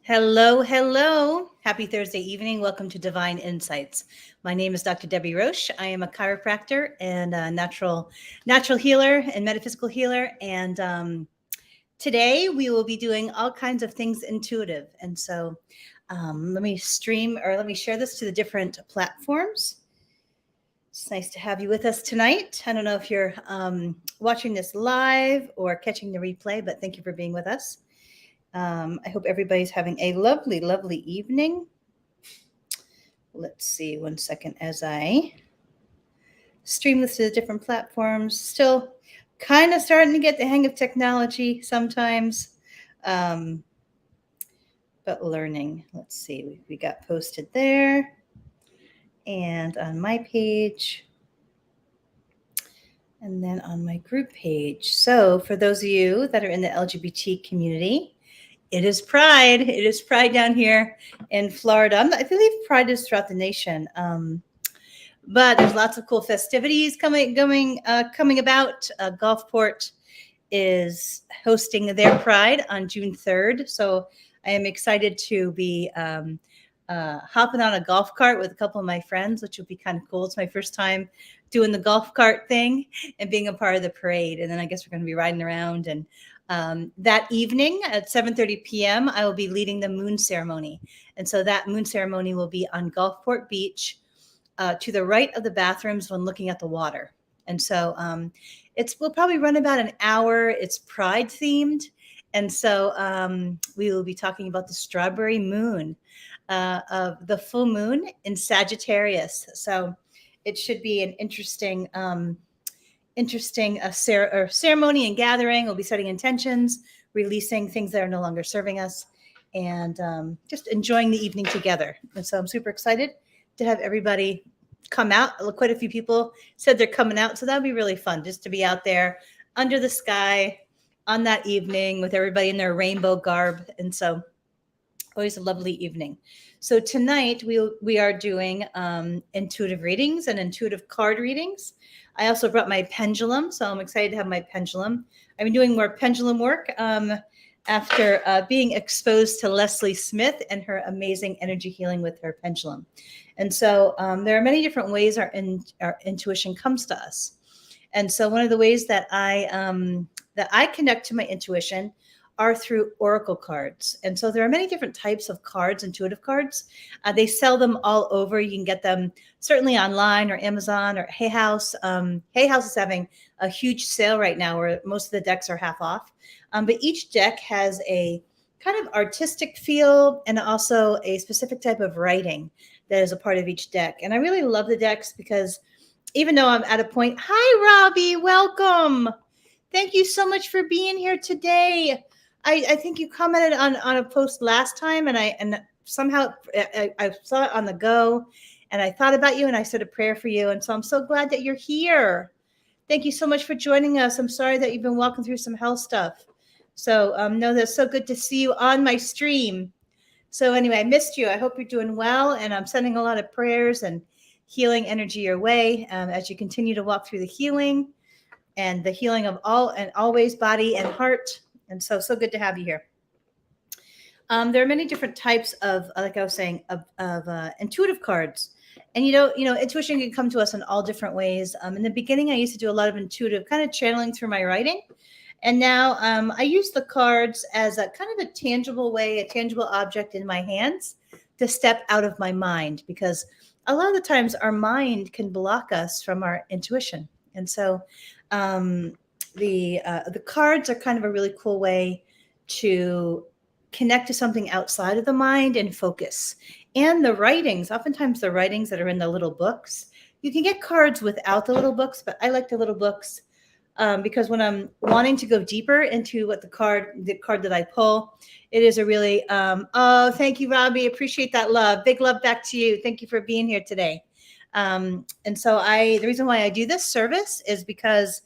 Hello, hello. Happy Thursday evening. Welcome to Divine Insights. My name is Dr. Debbie Roche. I am a chiropractor and a natural healer and metaphysical healer. And today we will be doing all kinds of things intuitive. And so let me share this to the different platforms. It's nice to have you with us tonight. I don't know if you're watching this live or catching the replay, but thank you for being with us. I hope everybody's having a lovely, lovely evening. Let's see, one second as I stream this to the different platforms. Still kind of starting to get the hang of technology sometimes, but learning. Let's see, we got posted there and on my page. And then on my group page. So for those of you that are in the LGBT community, it is Pride. It is Pride down here in Florida. I believe Pride is throughout the nation. But there's lots of cool festivities coming about. Gulfport is hosting their Pride on June 3rd. So I am excited to be hopping on a golf cart with a couple of my friends, which will be kind of cool. It's my first time doing the golf cart thing and being a part of the parade. And then I guess we're going to be riding around. And that evening at 7:30 p.m., I will be leading the moon ceremony. And so that moon ceremony will be on Gulfport Beach to the right of the bathrooms when looking at the water. And so we'll probably run about an hour. It's Pride themed. And so we will be talking about the strawberry moon of the full moon in Sagittarius. So it should be an interesting ceremony and gathering. We'll be setting intentions, releasing things that are no longer serving us, and just enjoying the evening together. And so I'm super excited to have everybody come out. Quite a few people said they're coming out, so that'll be really fun just to be out there under the sky on that evening with everybody in their rainbow garb. And so always a lovely evening. So tonight we are doing intuitive readings and intuitive card readings. I also brought my pendulum, so I'm excited to have my pendulum. I've been doing more pendulum work after being exposed to Leslie Smith and her amazing energy healing with her pendulum. And so there are many different ways our intuition comes to us. And so one of the ways that I connect to my intuition are through oracle cards. And so there are many different types of cards, intuitive cards. They sell them all over. You can get them certainly online or Amazon or Hay House. Hay House is having a huge sale right now where most of the decks are half off. But each deck has a kind of artistic feel and also a specific type of writing that is a part of each deck. And I really love the decks because even though I'm at a point, hi, Robbie, welcome. Thank you so much for being here today. I think you commented on a post last time, and somehow I saw it on the go, and I thought about you, and I said a prayer for you, and so I'm so glad that you're here. Thank you so much for joining us. I'm sorry that you've been walking through some health stuff. So no, that's so good to see you on my stream. So anyway, I missed you. I hope you're doing well, and I'm sending a lot of prayers and healing energy your way as you continue to walk through the healing and the healing of all and always body and heart. And so good to have you here. There are many different types of, like I was saying, of intuitive cards. And, intuition can come to us in all different ways. In the beginning, I used to do a lot of intuitive kind of channeling through my writing. And now I use the cards as a kind of a tangible way, a tangible object in my hands to step out of my mind, because a lot of the times our mind can block us from our intuition. And so the cards are kind of a really cool way to connect to something outside of the mind and focus. And the writings, oftentimes the writings that are in the little books, you can get cards without the little books, but I like the little books because when I'm wanting to go deeper into what the card that I pull, it is a really, oh, thank you, Robbie. Appreciate that love. Big love back to you. Thank you for being here today. And so the reason why I do this service is because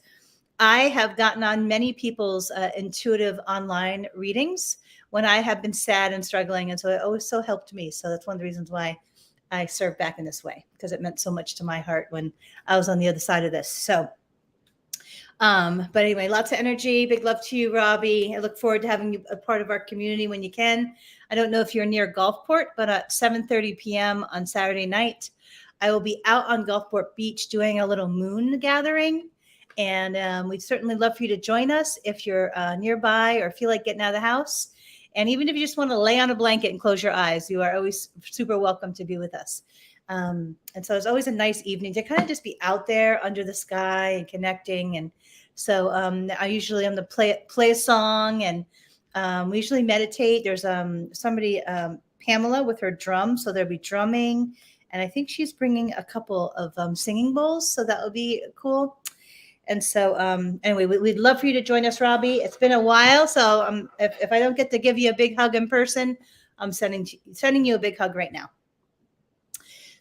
I have gotten on many people's intuitive online readings when I have been sad and struggling. And so it always so helped me. So that's one of the reasons why I serve back in this way, because it meant so much to my heart when I was on the other side of this. So But anyway, lots of energy. Big love to you, Robbie. I look forward to having you a part of our community when you can. I don't know if you're near Gulfport, but at 7:30 p.m. on Saturday night, I will be out on Gulfport Beach doing a little moon gathering. And we'd certainly love for you to join us if you're nearby or feel like getting out of the house. And even if you just want to lay on a blanket and close your eyes, you are always super welcome to be with us. And so it's always a nice evening to kind of just be out there under the sky and connecting. And so I usually am the play a song, and we usually meditate. There's somebody, Pamela, with her drum, so there'll be drumming, and I think she's bringing a couple of singing bowls, so that would be cool. And so anyway, we'd love for you to join us, Robbie. It's been a while, so if I don't get to give you a big hug in person, I'm sending you a big hug right now.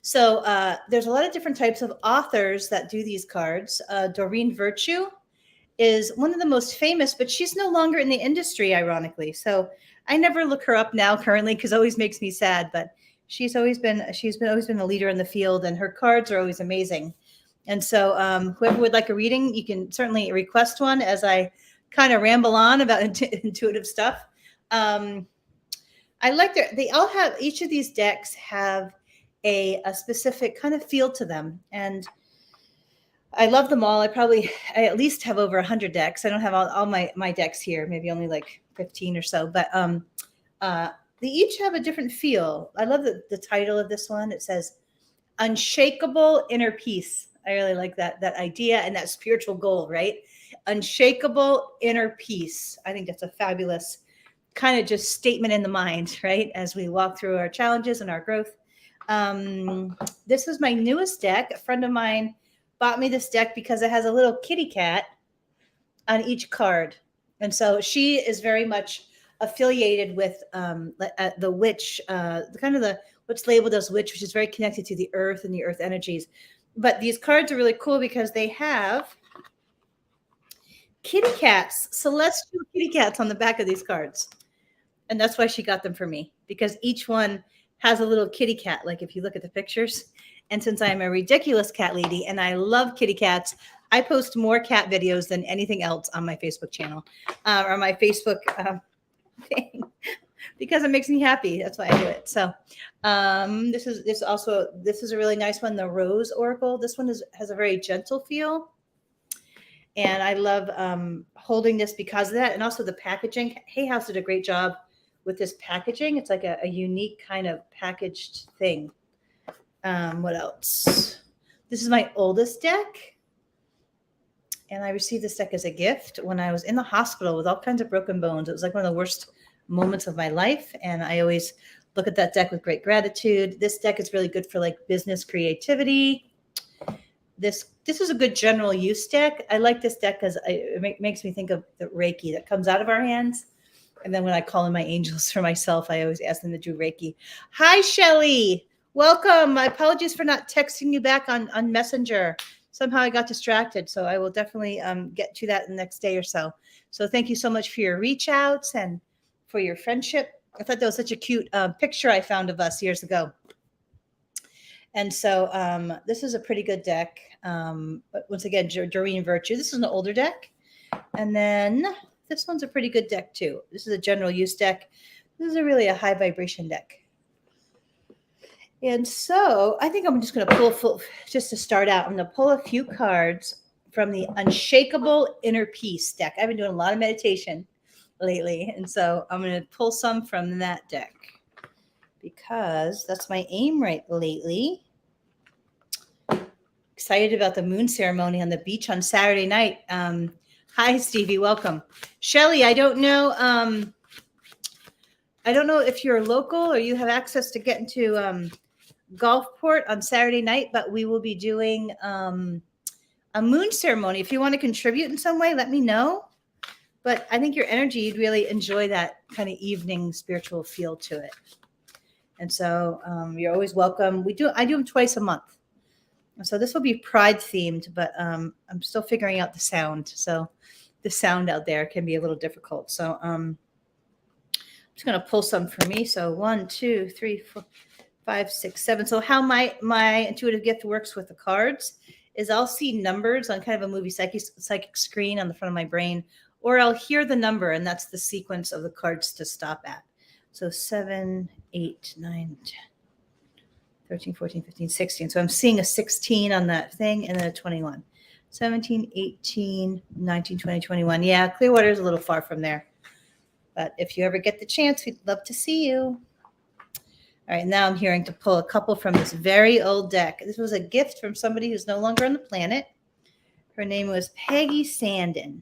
So there's a lot of different types of authors that do these cards. Doreen Virtue is one of the most famous, but she's no longer in the industry, ironically. So I never look her up now currently, because it always makes me sad. But she's always been a leader in the field, and her cards are always amazing. And so whoever would like a reading, you can certainly request one as I kind of ramble on about intuitive stuff. I like they all have, each of these decks have a specific kind of feel to them. And I love them all. I at least have over 100 decks. I don't have all my decks here, maybe only like 15 or so, but they each have a different feel. I love the title of this one. It says Unshakable Inner Peace. I really like that idea and that spiritual goal, right? Unshakable inner peace. I think that's a fabulous kind of just statement in the mind, right? As we walk through our challenges and our growth. This is my newest deck. A friend of mine bought me this deck because it has a little kitty cat on each card. And so she is very much affiliated with the witch, what's labeled as witch, which is very connected to the earth and the earth energies. But these cards are really cool because they have kitty cats, celestial kitty cats on the back of these cards. And that's why she got them for me, because each one has a little kitty cat, like if you look at the pictures. And since I'm a ridiculous cat lady and I love kitty cats, I post more cat videos than anything else on my Facebook channel or my Facebook thing, because it makes me happy. That's why I do it. So this is a really nice one, the Rose Oracle. This one has a very gentle feel. And I love holding this because of that. And also the packaging. Hay House did a great job with this packaging. It's like a unique kind of packaged thing. What else? This is my oldest deck. And I received this deck as a gift when I was in the hospital with all kinds of broken bones. It was like one of the worst moments of my life. And I always look at that deck with great gratitude. This deck is really good for like business creativity. This is a good general use deck. I like this deck because it makes me think of the Reiki that comes out of our hands. And then when I call in my angels for myself, I always ask them to do Reiki. Hi, Shelly. Welcome. My apologies for not texting you back on Messenger. Somehow I got distracted. So I will definitely get to that the next day or so. So thank you so much for your reach outs and for your friendship. I thought that was such a cute picture I found of us years ago. And so this is a pretty good deck. But once again, Doreen Virtue. This is an older deck. And then this one's a pretty good deck too. This is a general use deck. This is really a high vibration deck. And so I think I'm just going to pull, just to start out, I'm going to pull a few cards from the Unshakable Inner Peace deck. I've been doing a lot of meditation lately. And so I'm going to pull some from that deck because that's my aim right lately. Excited about the moon ceremony on the beach on Saturday night. Hi, Stevie. Welcome. Shelly, I don't know if you're local or you have access to get into Gulfport on Saturday night, but we will be doing a moon ceremony. If you want to contribute in some way, let me know. But I think your energy, you'd really enjoy that kind of evening spiritual feel to it. And so you're always welcome. I do them twice a month. So this will be Pride themed, but I'm still figuring out the sound. So the sound out there can be a little difficult. So I'm just going to pull some for me. So 1, 2, 3, 4, 5, 6, 7. So how my intuitive gift works with the cards is I'll see numbers on kind of a movie psychic screen on the front of my brain, or I'll hear the number, and that's the sequence of the cards to stop at. So 7, 8, 9, 10, 13, 14, 15, 16. So I'm seeing a 16 on that thing and then a 21. 17, 18, 19, 20, 21. Yeah, Clearwater is a little far from there. But if you ever get the chance, we'd love to see you. All right, now I'm hearing to pull a couple from this very old deck. This was a gift from somebody who's no longer on the planet. Her name was Peggy Sandin.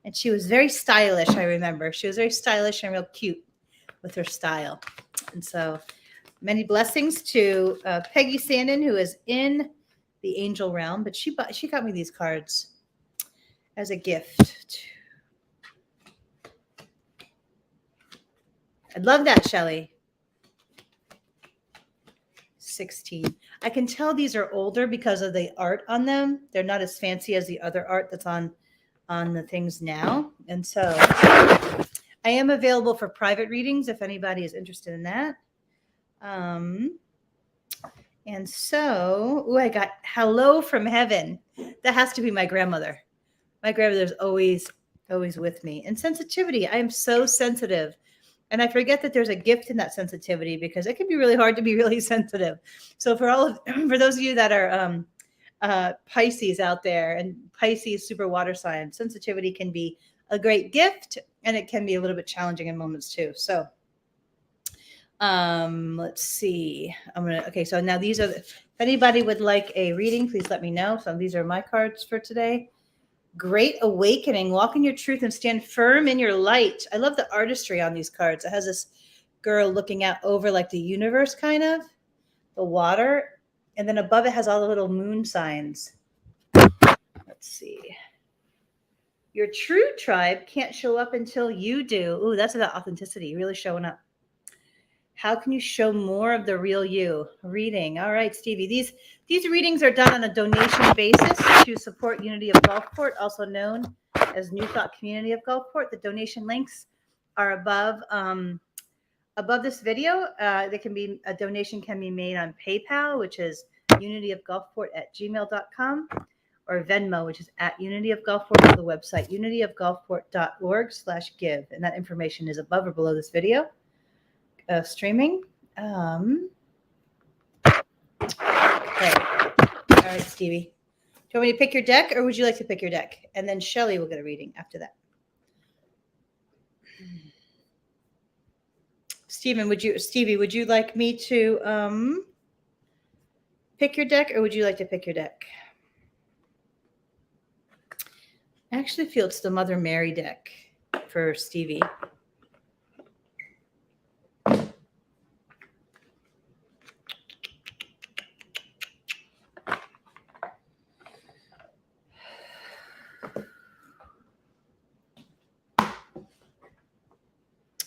And she was very stylish, I remember. She was very stylish and real cute with her style. And so many blessings to Peggy Sandin, who is in the angel realm. But she got me these cards as a gift. I love that, Shelley. 16. I can tell these are older because of the art on them. They're not as fancy as the other art that's on the things now. And so I am available for private readings if anybody is interested in that. And so, I got Hello from Heaven. That has to be my grandmother. My grandmother's always with me. And sensitivity. I am so sensitive. And I forget that there's a gift in that sensitivity because it can be really hard to be really sensitive. So for those of you that are Pisces out there, and Pisces super water sign, sensitivity can be a great gift, and it can be a little bit challenging in moments too. So let's see. So now these are if anybody would like a reading, please let me know. So these are my cards for today. Great awakening. Walk in your truth and stand firm in your light. I love the artistry on these cards. It has this girl looking out over like the universe, kind of the water, and then above it has all the little moon signs. Let's see. Your true tribe can't show up until you do. Ooh, that's about authenticity, really showing up. How can you show more of the real you? Reading. All right, Stevie. These readings are done on a donation basis to support Unity of Gulfport, also known as New Thought Community of Gulfport. The donation links are above this video. A donation can be made on PayPal, which is unityofgulfport@gmail.com, or Venmo, which is @unityofgulfport, or the website unityofgulfport.org/give. And that information is above or below this video. Streaming. Okay. All right, Stevie. Do you want me to pick your deck, or would you like to pick your deck? And then Shelley will get a reading after that. Stevie, would you like me to pick your deck, or would you like to pick your deck? I actually feel it's the Mother Mary deck for Stevie.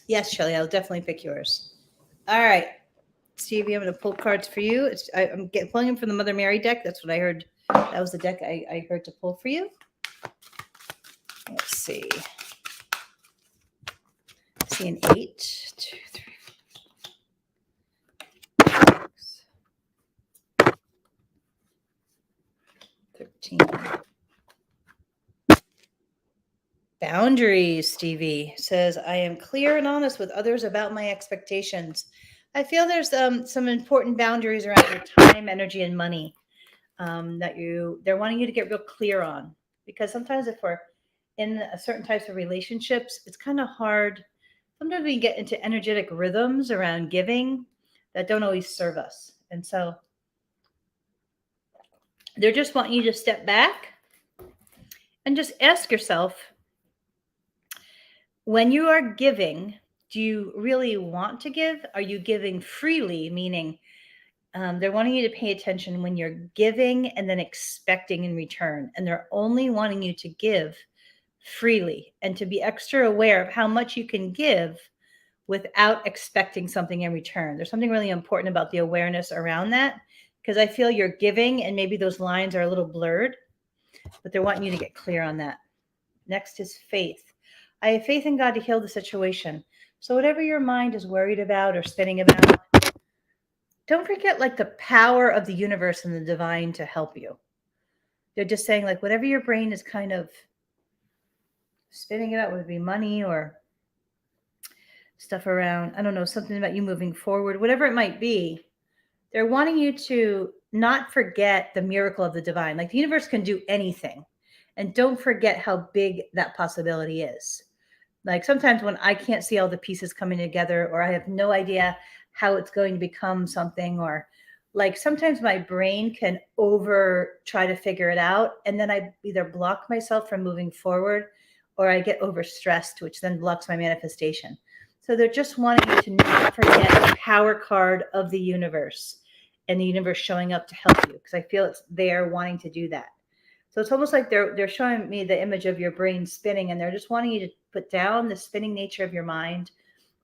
Yes, Shelley, I'll definitely pick yours. All right, Stevie, I'm going to pull cards for you. I'm pulling them from the Mother Mary deck. That's what I heard. That was the deck I heard to pull for you. Let's see. I see an 8, 2, 3, 6, 13. Boundaries, Stevie says, I am clear and honest with others about my expectations. I feel there's some important boundaries around your time, energy, and money that they're wanting you to get real clear on. Because sometimes if we're in certain types of relationships, it's kind of hard. Sometimes we get into energetic rhythms around giving that don't always serve us. And so they're just wanting you to step back and just ask yourself, when you are giving, do you really want to give? Are you giving freely? Meaning they're wanting you to pay attention when you're giving and then expecting in return. And they're only wanting you to give freely and to be extra aware of how much you can give without expecting something in return. There's something really important about the awareness around that, because I feel you're giving and maybe those lines are a little blurred, but they're wanting you to get clear on that. Next is faith. I have faith in God to heal the situation. So whatever your mind is worried about or spinning about, don't forget like the power of the universe and the divine to help you. They're just saying like whatever your brain is kind of spinning about, would it be money or stuff around, I don't know, something about you moving forward, whatever it might be, they're wanting you to not forget the miracle of the divine. Like the universe can do anything. And don't forget how big that possibility is. Like sometimes when I can't see all the pieces coming together, or I have no idea how it's going to become something, or like sometimes my brain can over try to figure it out. And then I either block myself from moving forward or I get overstressed, which then blocks my manifestation. So they're just wanting you to not forget the power card of the universe and the universe showing up to help you, because I feel it's there wanting to do that. So it's almost like they're showing me the image of your brain spinning, and they're just wanting you to put down the spinning nature of your mind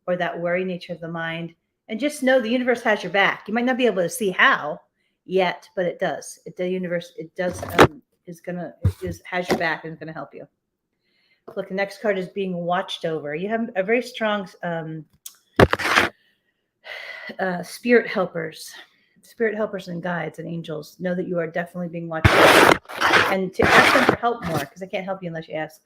or that worry nature of the mind, and just know the universe has your back. You might not be able to see how yet, but it does. The universe, it does, has your back and is gonna help you. Look, the next card is being watched over. You have a very strong spirit helpers and guides and angels. Know that you are definitely being watched over, and to ask them for help more, because I can't help you unless you ask.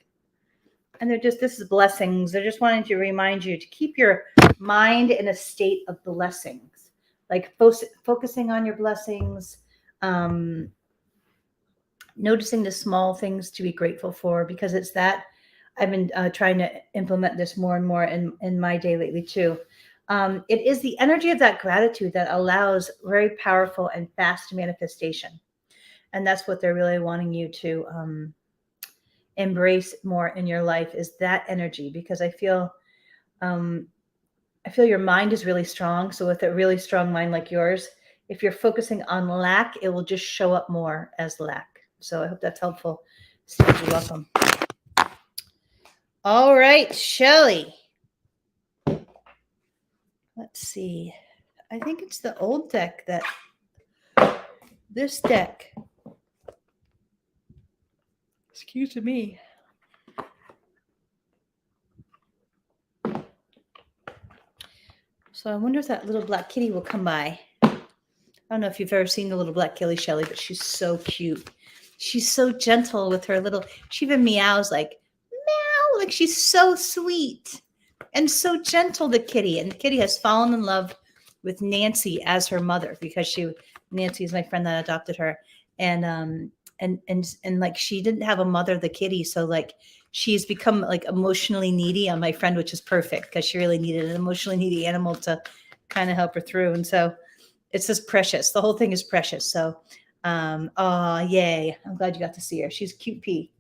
And this is blessings. They're just wanting to remind you to keep your mind in a state of blessings, like focusing on your blessings, noticing the small things to be grateful for, because it's that. I've been trying to implement this more and more in my day lately too. It is the energy of that gratitude that allows very powerful and fast manifestation. And that's what they're really wanting you to embrace more in your life, is that energy, because I feel your mind is really strong. So with a really strong mind like yours, if you're focusing on lack, it will just show up more as lack. So I hope that's helpful. Steve, you're welcome. All right, Shelly. Let's see. I think it's the old deck this deck. Excuse me. So I wonder if that little black kitty will come by. I don't know if you've ever seen the little black kitty, Shelly, but she's so cute. She's so gentle with her little, she even meows like, meow, like she's so sweet and so gentle, the kitty. And the kitty has fallen in love with Nancy as her mother, because Nancy is my friend that adopted her. And like she didn't have a mother, the kitty. So like she's become like emotionally needy on my friend, which is perfect, because she really needed an emotionally needy animal to kind of help her through. And so it's just precious. The whole thing is precious. So, yay. I'm glad you got to see her. She's a cute pea.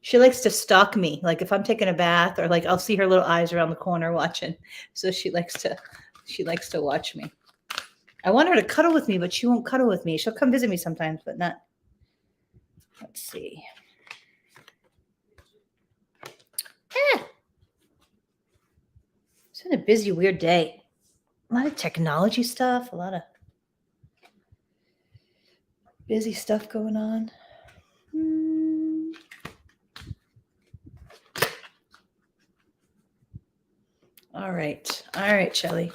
She likes to stalk me. Like if I'm taking a bath, or like I'll see her little eyes around the corner watching. So she likes to watch me. I want her to cuddle with me, but she won't cuddle with me. She'll come visit me sometimes, but not. Let's see. It's been a busy, weird day. A lot of technology stuff, a lot of busy stuff going on. All right, Shelly.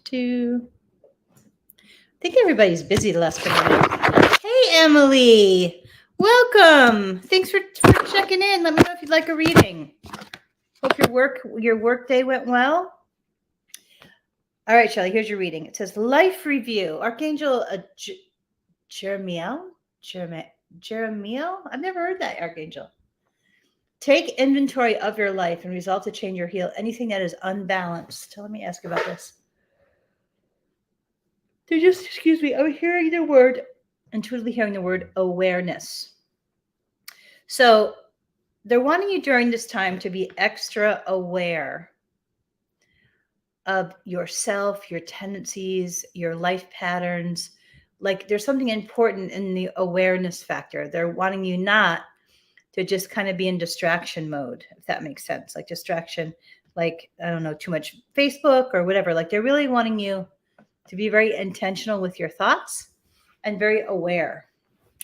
Do. I think everybody's busy the last couple of days. Hey, Emily. Welcome. Thanks for checking in. Let me know if you'd like a reading. Hope your work day went well. All right, Shelly, here's your reading. It says Life Review. Archangel Jeremiel? I've never heard that, Archangel. Take inventory of your life and resolve to change or heal anything that is unbalanced. Let me ask about this. I'm hearing the word, intuitively hearing the word awareness. So they're wanting you during this time to be extra aware of yourself, your tendencies, your life patterns. Like there's something important in the awareness factor. They're wanting you not to just kind of be in distraction mode, if that makes sense. Like distraction, like, I don't know, too much Facebook or whatever. Like they're really wanting you to be very intentional with your thoughts and very aware.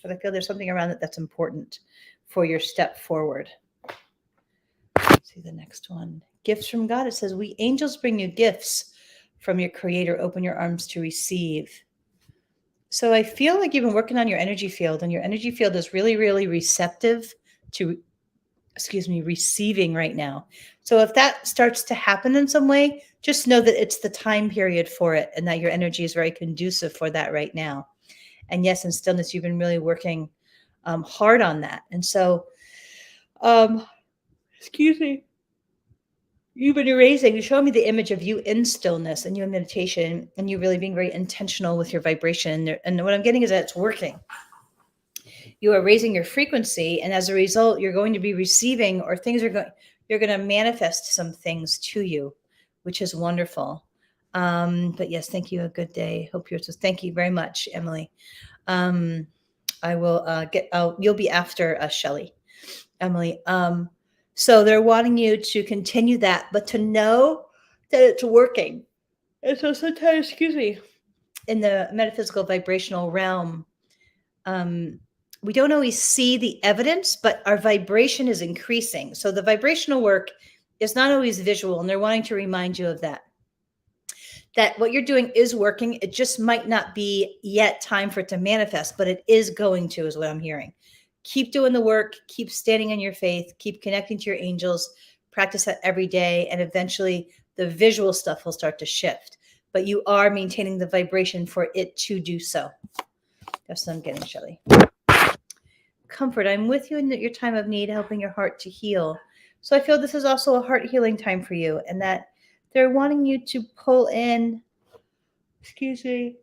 But I feel there's something around it that's important for your step forward. Let's see the next one. Gifts from God. It says, we angels bring you gifts from your creator. Open your arms to receive. So I feel like you've been working on your energy field, and your energy field is really, really receptive to, receiving right now. So if that starts to happen in some way, just know that it's the time period for it and that your energy is very conducive for that right now. And yes, in stillness, you've been really working hard on that. And so, you've been erasing, you showed me the image of you in stillness and you in meditation and you really being very intentional with your vibration. And what I'm getting is that it's working. You are raising your frequency, and as a result, you're going to be receiving, or you're going to manifest some things to you, which is wonderful. But yes, thank you. A good day. Hope yours was. Thank you very much, Emily. I will you'll be after Shelley, Emily. So they're wanting you to continue that, but to know that it's working. And so sometimes, in the metaphysical vibrational realm, we don't always see the evidence, but our vibration is increasing. So the vibrational work is not always visual, and they're wanting to remind you of that. That what you're doing is working. It just might not be yet time for it to manifest, but it is going to, is what I'm hearing. Keep doing the work, keep standing in your faith, keep connecting to your angels, practice that every day, and eventually the visual stuff will start to shift. But you are maintaining the vibration for it to do so. That's what I'm getting, Shelley. Comfort. I'm with you in your time of need, helping your heart to heal. So I feel this is also a heart healing time for you, and that they're wanting you to pull in. Excuse me,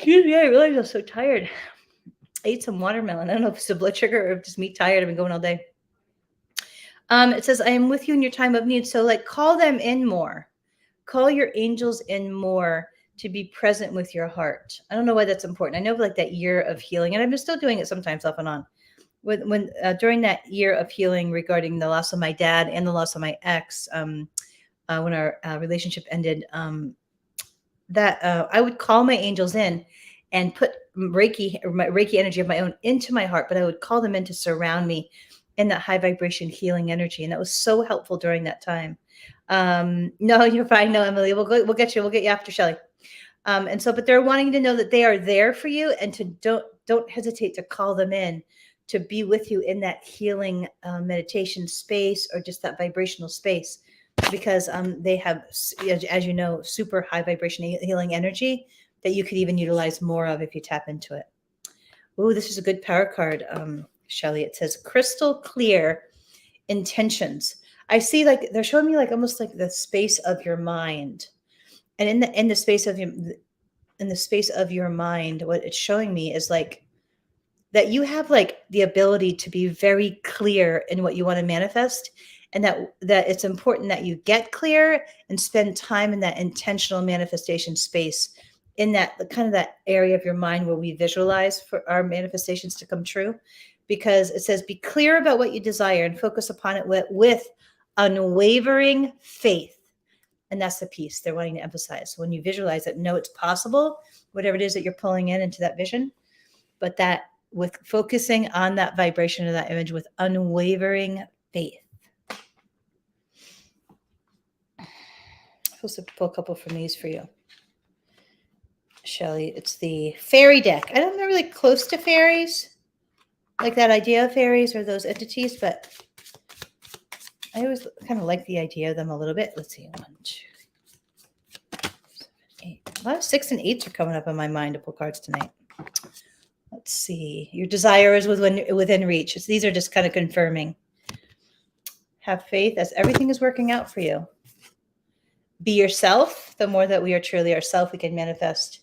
I realize I'm so tired. I ate some watermelon. I don't know if it's a blood sugar or just me tired. I've been going all day. It says, I am with you in your time of need. So call them in more. Call your angels in more to be present with your heart. I don't know why that's important. I know that year of healing, and I've been still doing it sometimes off and on. When during that year of healing regarding the loss of my dad and the loss of my ex, when our relationship ended, I would call my angels in and put Reiki energy of my own into my heart, but I would call them in to surround me in that high vibration healing energy. And that was so helpful during that time. No, you're fine. No, Emily, we'll get you after Shelley. But they're wanting to know that they are there for you, and to don't hesitate to call them in to be with you in that healing meditation space, or just that vibrational space, because they have, as you know, super high vibration healing energy that you could even utilize more of if you tap into it. Oh, this is a good power card, Shelley. It says crystal clear intentions. I see they're showing me almost like the space of your mind. And in the space of your mind, what it's showing me is that you have the ability to be very clear in what you want to manifest, and that it's important that you get clear and spend time in that intentional manifestation space, in that kind of that area of your mind where we visualize for our manifestations to come true. Because it says, be clear about what you desire and focus upon it with unwavering faith. And that's the piece they're wanting to emphasize. When you visualize it, know it's possible, whatever it is that you're pulling into that vision, but that with focusing on that vibration of that image with unwavering faith. I'm supposed to pull a couple from these for you, Shelley. It's the fairy deck. I'm not really close to fairies, like that idea of fairies or those entities, but I always kind of like the idea of them a little bit. Let's see. 1, 2, 3, 4, 5, 6, 7, 8. A lot of 6 and 8s are coming up in my mind to pull cards tonight. Let's see. Your desire is within reach. These are just kind of confirming. Have faith as everything is working out for you. Be yourself. The more that we are truly ourselves, we can manifest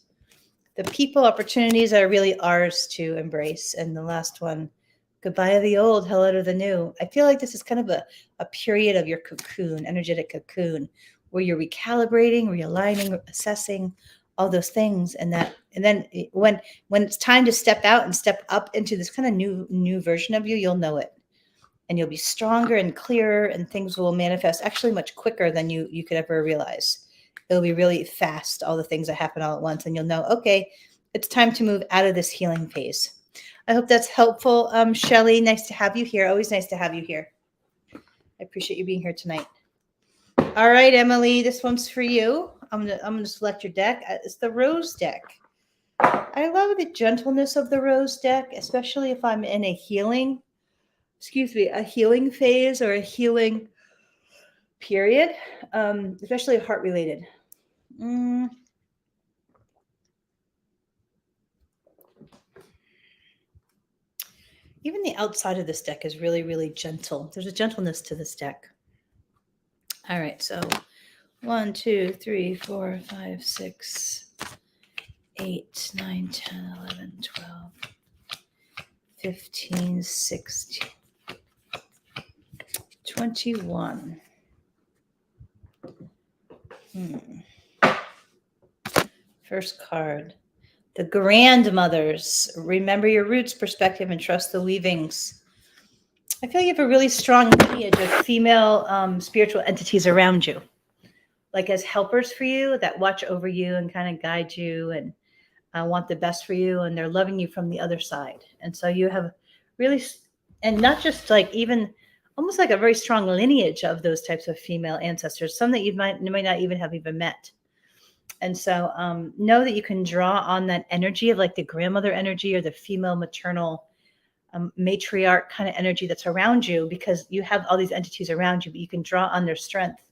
the people, opportunities that are really ours to embrace. And the last one, goodbye to the old, hello to the new. I feel like this is kind of a period of your cocoon, energetic cocoon, where you're recalibrating, realigning, assessing all those things. And then when it's time to step out and step up into this kind of new version of you, you'll know it. And you'll be stronger and clearer, and things will manifest actually much quicker than you could ever realize. it'll be really fast, all the things that happen all at once, and you'll know, okay, it's time to move out of this healing phase. I hope that's helpful. Shelly, nice to have you here. Always nice to have you here. I appreciate you being here tonight. All right, Emily, this one's for you. I'm gonna select your deck. It's the Rose deck. I love the gentleness of the Rose deck, especially if I'm in a healing phase or a healing period, especially heart related. Even the outside of this deck is really, really gentle. There's a gentleness to this deck. All right, so 1, 2, 3, 4, 5, 6, 8, 9, 10, 11, 12, 15, 16, 21. First card. The grandmothers. Remember your roots, perspective, and trust the weavings. I feel you have a really strong lineage of female spiritual entities around you, like as helpers for you that watch over you and kind of guide you and want the best for you, and they're loving you from the other side. And so you have really, and not just like even almost like a very strong lineage of those types of female ancestors, some that you might not even have met. And so know that you can draw on that energy of like the grandmother energy or the female maternal matriarch kind of energy that's around you, because you have all these entities around you, but you can draw on their strength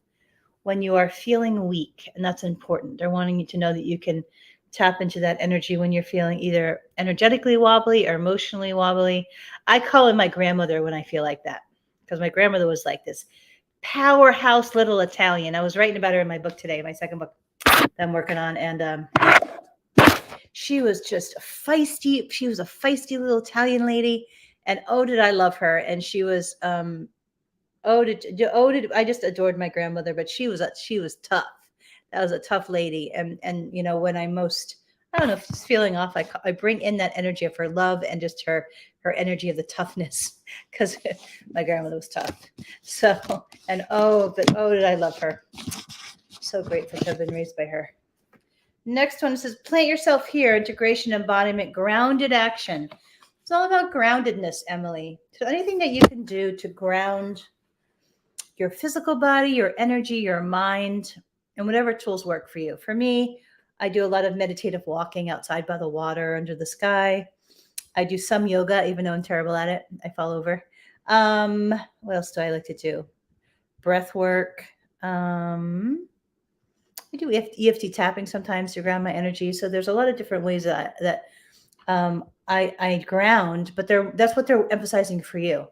when you are feeling weak. And that's important. They're wanting you to know that you can tap into that energy when you're feeling either energetically wobbly or emotionally wobbly. I call in my grandmother when I feel like that, because my grandmother was like this powerhouse little Italian. I was writing about her in my book today, my second book that I'm working on. And she was just feisty. She was a feisty little Italian lady. And oh, did I love her. And she was, I just adored my grandmother, but she was tough. That was a tough lady. And you know, when I'm most, I don't know if she's feeling off, I bring in that energy of her love and just her energy of the toughness, because my grandmother was tough. So, and did I love her. So grateful to have been raised by her. Next one says, plant yourself here, integration, embodiment, grounded action. It's all about groundedness, Emily. So anything that you can do to ground your physical body, your energy, your mind, and whatever tools work for you. For me, I do a lot of meditative walking outside by the water, under the sky. I do some yoga, even though I'm terrible at it. I fall over. What else do I like to do? Breath work. I do EFT tapping sometimes to ground my energy. So there's a lot of different ways that I ground, but that's what they're emphasizing for you,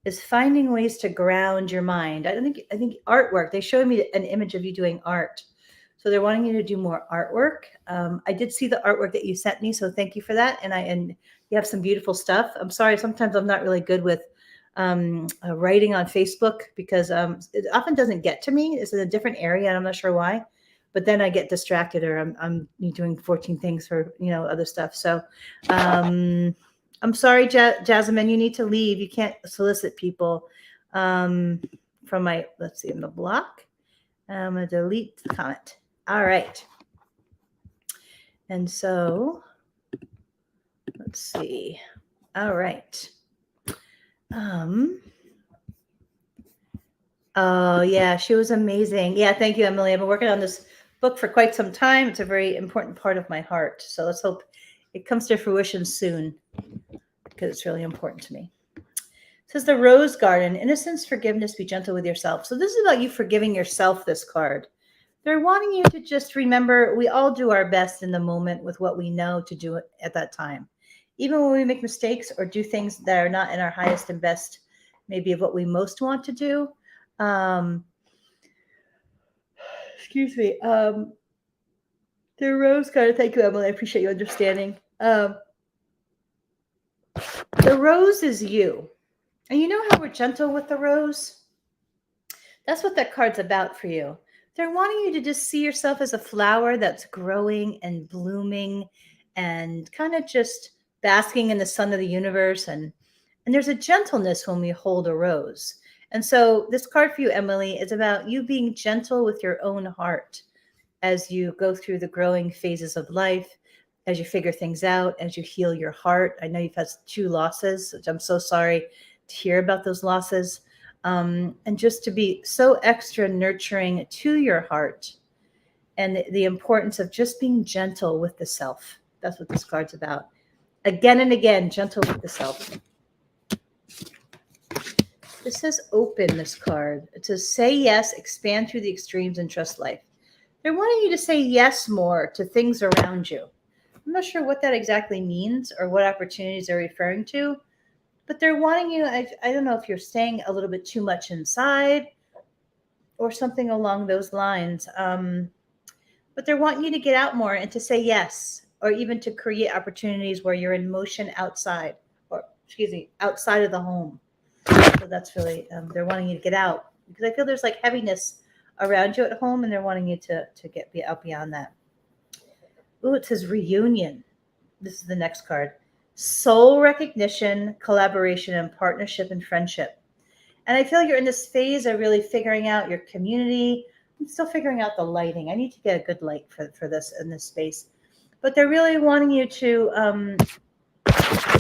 is finding ways to ground your mind. I think artwork, they showed me an image of you doing art. So they're wanting you to do more artwork. I did see the artwork that you sent me, so thank you for that. And you have some beautiful stuff. I'm sorry, sometimes I'm not really good with writing on Facebook, because it often doesn't get to me. It's in a different area, and I'm not sure why. But then I get distracted, or I'm doing 14 things for other stuff. So I'm sorry, Jasmine, you need to leave. You can't solicit people from my, let's see, in the block. I'm going to delete the comment. All right. And so let's see. All right. Oh yeah, she was amazing. Yeah, thank you, Emily. I've been working on this book for quite some time. It's a very important part of my heart. So let's hope it comes to fruition soon, because it's really important to me. It says the Rose Garden, innocence, forgiveness, be gentle with yourself. So this is about you forgiving yourself, this card. They're wanting you to just remember, we all do our best in the moment with what we know to do at that time. Even when we make mistakes or do things that are not in our highest and best, maybe of what we most want to do. Excuse me. The Rose card. Thank you, Emily. I appreciate you understanding. The rose is you. And you know how we're gentle with the rose? That's what that card's about for you. They're wanting you to just see yourself as a flower that's growing and blooming and kind of just basking in the sun of the universe. And there's a gentleness when we hold a rose. And so this card for you, Emily, is about you being gentle with your own heart. as you go through the growing phases of life, as you figure things out, as you heal your heart. I know you've had 2 losses, which I'm so sorry to hear about those losses. And just to be so extra nurturing to your heart, and the importance of just being gentle with the self. That's what this card's about. Again and again, gentle with the self. This says open, this card. It says say yes, expand through the extremes, and trust life. They're wanting you to say yes more to things around you. I'm not sure what that exactly means or what opportunities they're referring to, but they're wanting you, I don't know if you're staying a little bit too much inside or something along those lines. But they're wanting you to get out more and to say yes, or even to create opportunities where you're in motion outside, or excuse me, outside of the home. So that's really, they're wanting you to get out, because I feel there's like heaviness around you at home, and they're wanting you to be out beyond that. Ooh, it says reunion. This is the next card. Soul recognition, collaboration, and partnership and friendship. And I feel you're in this phase of really figuring out your community. I'm still figuring out the lighting. I need to get a good light for this in this space. But they're really wanting you to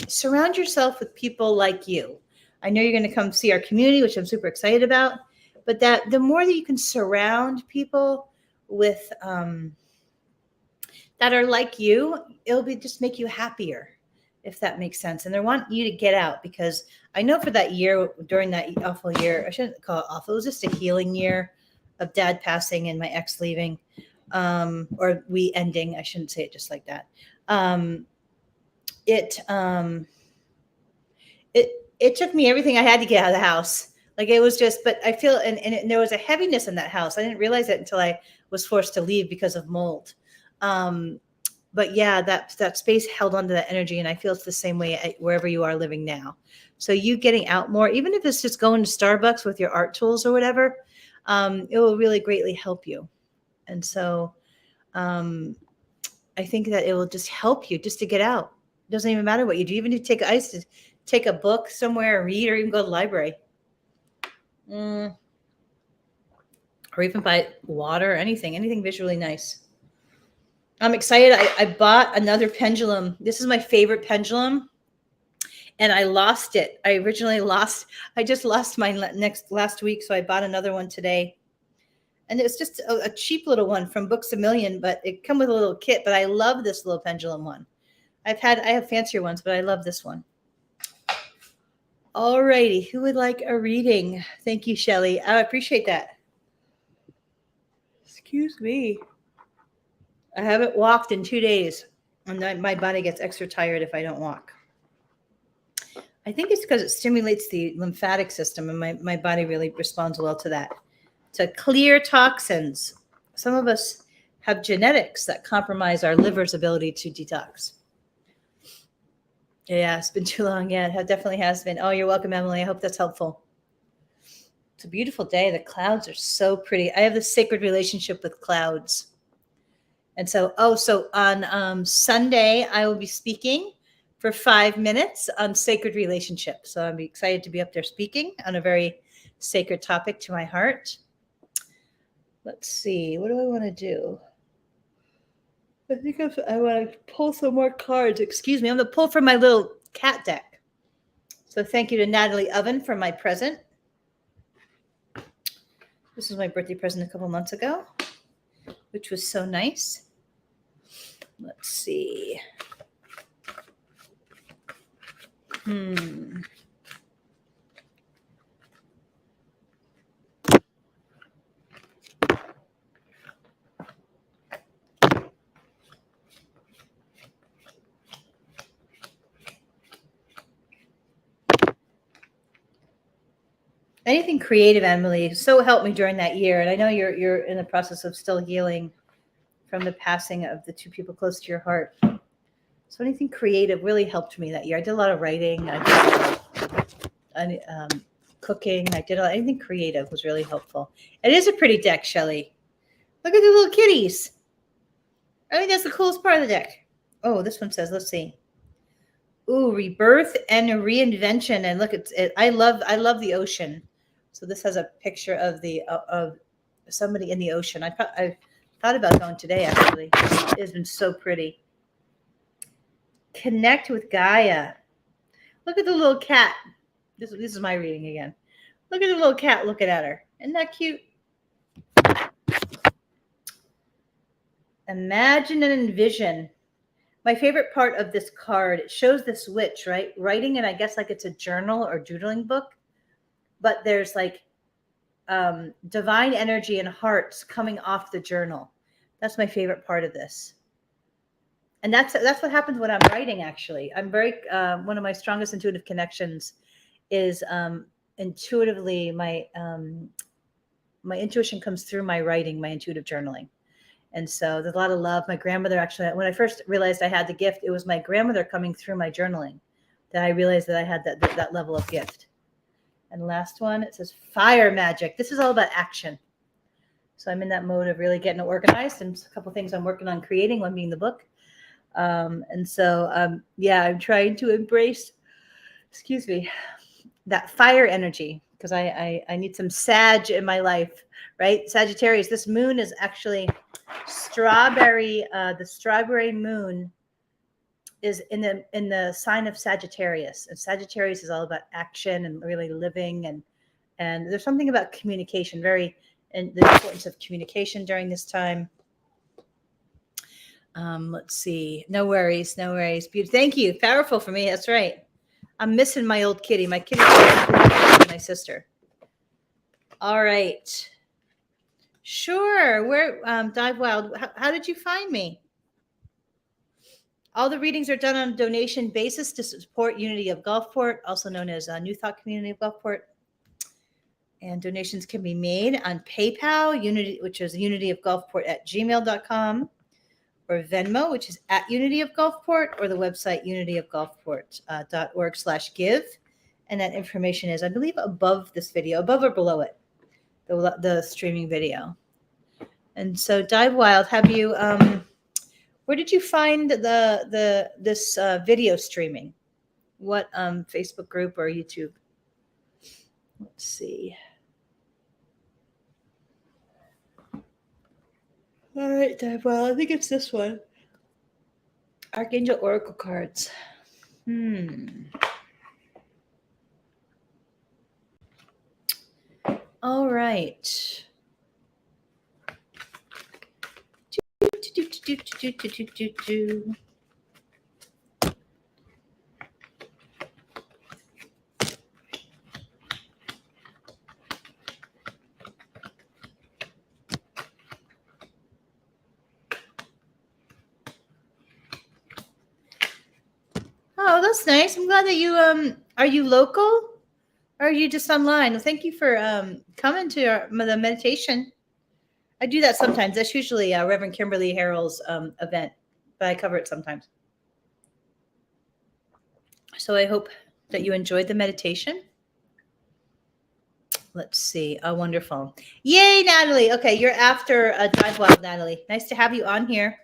surround yourself with people like you. I know you're going to come see our community, which I'm super excited about. But that the more that you can surround people with that are like you, it'll be just make you happier, if that makes sense. And they want you to get out, because I know for that year, during that awful year, I shouldn't call it awful, it was just a healing year of Dad passing and my ex leaving, or we ending. I shouldn't say it just like that. It took me everything I had to get out of the house. Like it was just, but I feel, and there was a heaviness in that house. I didn't realize it until I was forced to leave because of mold. But yeah, that space held onto that energy, and I feel it's the same way wherever you are living now. So you getting out more, even if it's just going to Starbucks with your art tools or whatever, it will really greatly help you. And so I think that it will just help you just to get out. It doesn't even matter what you do. Even if you take a book somewhere, read, or even go to the library. Or even buy water, anything visually nice. I'm excited. I bought another pendulum. This is my favorite pendulum, and I lost it. I just lost mine last week, so I bought another one today. And it's just a cheap little one from Books A Million, but it come with a little kit. But I love this little pendulum one. I have fancier ones, but I love this one. All righty. Who would like a reading? Thank you, Shelley. I appreciate that. Excuse me. I haven't walked in 2 days, and my body gets extra tired if I don't walk. I think it's because it stimulates the lymphatic system, and my body really responds well to that. To clear toxins. Some of us have genetics that compromise our liver's ability to detox. Yeah, it's been too long. Yeah, it definitely has been. Oh, you're welcome, Emily. I hope that's helpful. It's a beautiful day. The clouds are so pretty. I have this sacred relationship with clouds. And so on Sunday, I will be speaking for 5 minutes on sacred relationships. So I'm excited to be up there speaking on a very sacred topic to my heart. Let's see. What do I want to do? I think I want to pull some more cards. Excuse me. I'm going to pull from my little cat deck. So thank you to Natalie Oven for my present. This was my birthday present a couple months ago, which was so nice. Let's see. Anything creative, Emily, so helped me during that year. And I know you're in the process of still healing from the passing of the 2 people close to your heart. So anything creative really helped me that year. I did a lot of writing. I did cooking. Anything creative was really helpful. It is a pretty deck, Shelley. Look at the little kitties. I think that's the coolest part of the deck. Oh, this one says, let's see. Ooh, rebirth and reinvention. And look, I love the ocean. So this has a picture of of somebody in the ocean. I Thought about going today, actually. It has been so pretty. Connect with Gaia. Look at the little cat. This is my reading again. Look at the little cat looking at her. Isn't that cute? Imagine and envision. My favorite part of this card, it shows this witch, right? Writing, and I guess like it's a journal or doodling book, but there's like divine energy and hearts coming off the journal. That's my favorite part of this. And that's what happens when I'm writing, actually. I'm very, one of my strongest intuitive connections is intuitively, my intuition comes through my writing, my intuitive journaling. And so there's a lot of love. My grandmother, actually, when I first realized I had the gift, it was my grandmother coming through my journaling that I realized that I had that level of gift. And the last one, it says fire magic. This is all about action. So I'm in that mode of really getting it organized, and a couple of things I'm working on creating, one being the book. And so, yeah, I'm trying to embrace, that fire energy, because I need some Sag in my life, right? Sagittarius, this moon is actually strawberry. The strawberry moon is in the sign of Sagittarius, and Sagittarius is all about action and really living, and there's something about communication, and the importance of communication during this time. Let's see. No worries. Thank you. Powerful for me. That's right. I'm missing my old kitty. My kitty is my sister. All right. Sure. Where Dive Wild, how did you find me? All the readings are done on a donation basis to support Unity of Gulfport, also known as New Thought Community of Gulfport. And donations can be made on PayPal, which is unityofgulfport@gmail.com, or Venmo, which is @unityofgulfport, or the website unityofgulfport.org/give. And that information is, I believe, above this video, above or below it, the streaming video. And so, Dive Wild, have you? Where did you find this video streaming? What Facebook group or YouTube? Let's see. All right, Dive Wild, I think it's this one. Archangel Oracle cards. All right. Oh, that's nice. I'm glad that you are you local, or are you just online? Well, thank you for coming to the meditation. I do that sometimes. That's usually Reverend Kimberly Harrell's event, but I cover it sometimes. So I hope that you enjoyed the meditation. Let's see. Oh, wonderful. Yay, Natalie. Okay, you're after Dive Wild, Natalie. Nice to have you on here.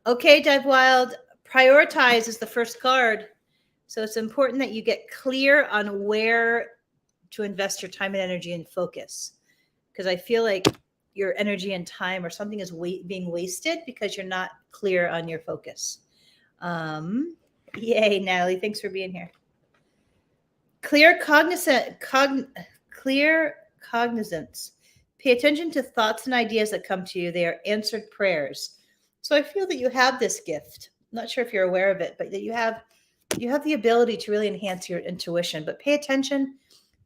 Okay, Dive Wild. Prioritize is the first card. So it's important that you get clear on where to invest your time and energy and focus. Because I feel like your energy and time or something is being wasted because you're not clear on your focus. Yay, Natalie. Thanks for being here. Clear cognizance. Pay attention to thoughts and ideas that come to you. They are answered prayers. So I feel that you have this gift. I'm not sure if you're aware of it, but that you have the ability to really enhance your intuition. But pay attention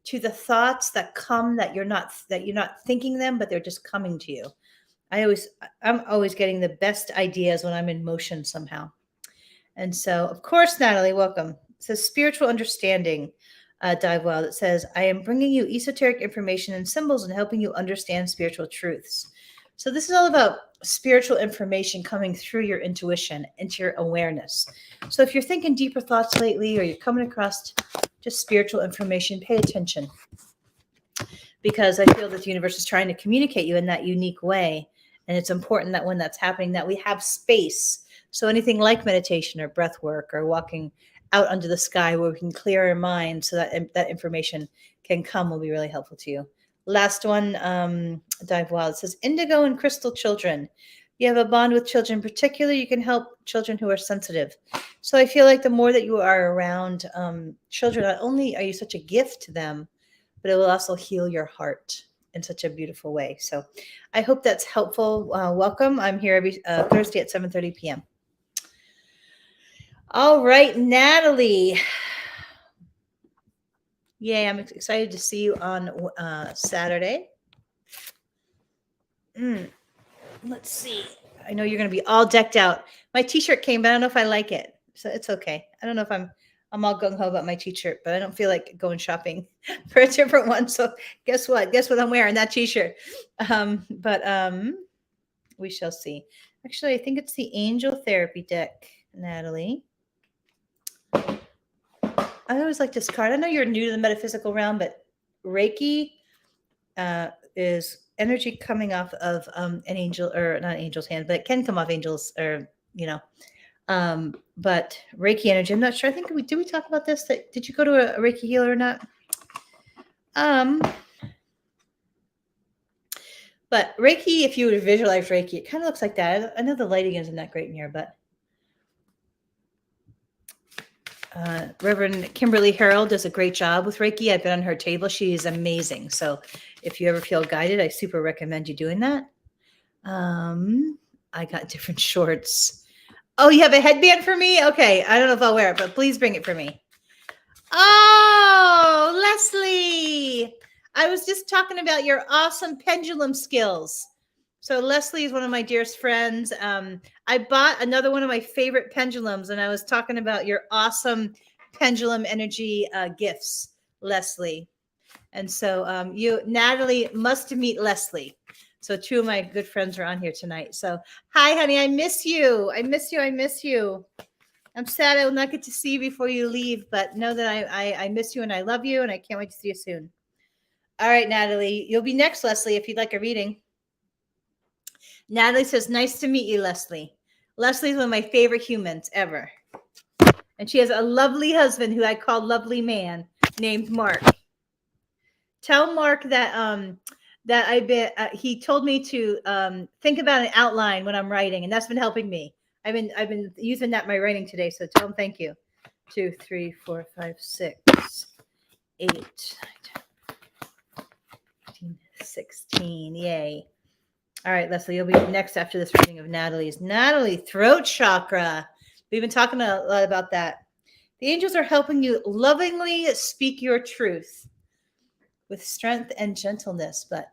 to the thoughts that come that you're not thinking them, but they're just coming to you. I'm always getting the best ideas when I'm in motion somehow. And so, of course, Natalie, welcome. It says spiritual understanding, Dive Wild. It says, I am bringing you esoteric information and symbols and helping you understand spiritual truths. So this is all about spiritual information coming through your intuition into your awareness. So if you're thinking deeper thoughts lately, or you're coming across just spiritual information, pay attention, because I feel that the universe is trying to communicate you in that unique way. And it's important that when that's happening, that we have space. So anything like meditation or breath work or walking out under the sky where we can clear our mind so that that information can come will be really helpful to you. Last one, Dive Wild. It says, indigo and crystal children. You have a bond with children. Particularly, you can help children who are sensitive. So I feel like the more that you are around children, not only are you such a gift to them, but it will also heal your heart in such a beautiful way. So I hope that's helpful. Welcome. I'm here every Thursday at 7:30 p.m. All right, Natalie. Yay, I'm excited to see you on Saturday. Let's see. I know you're going to be all decked out. My t-shirt came, but I don't know if I like it. So it's okay. I don't know if I'm all gung ho about my t-shirt, but I don't feel like going shopping for a different one. So guess what? Guess what I'm wearing? That t-shirt. But we shall see. Actually, I think it's the Angel Therapy deck, Natalie. I always like this card. I know you're new to the metaphysical realm, but Reiki is energy coming off of an angel, or not angel's hand, but it can come off angels, or but Reiki energy. I'm not sure. I think we talk about this. Did you go to a Reiki healer or not? But Reiki, if you would visualize Reiki, it kind of looks like that. I know the lighting isn't that great in here, but Reverend Kimberly Harold does a great job with Reiki. I've been on her table. She is amazing. So if you ever feel guided, I super recommend you doing that. I got different shorts. Oh, you have a headband for me? Okay. I don't know if I'll wear it, but please bring it for me. Oh, Leslie. I was just talking about your awesome pendulum skills. So Leslie is one of my dearest friends. I bought another one of my favorite pendulums, and I was talking about your awesome pendulum energy gifts, Leslie. And so Natalie, must meet Leslie. So two of my good friends are on here tonight. So hi, honey, I miss you. I miss you. I miss you. I'm sad I will not get to see you before you leave, but know that I miss you and I love you, and I can't wait to see you soon. All right, Natalie, you'll be next, Leslie, if you'd like a reading. Natalie says, nice to meet you, Leslie. Leslie's one of my favorite humans ever. And she has a lovely husband who I call Lovely Man, named Mark. Tell Mark that he told me to think about an outline when I'm writing, and that's been helping me. I've been using that in my writing today, so tell him thank you. 2, 3, 4, 5, 6, 8, 15, 16. Yay. All right, Leslie, you'll be next after this reading of Natalie's. Natalie, throat chakra. We've been talking a lot about that. The angels are helping you lovingly speak your truth with strength and gentleness, but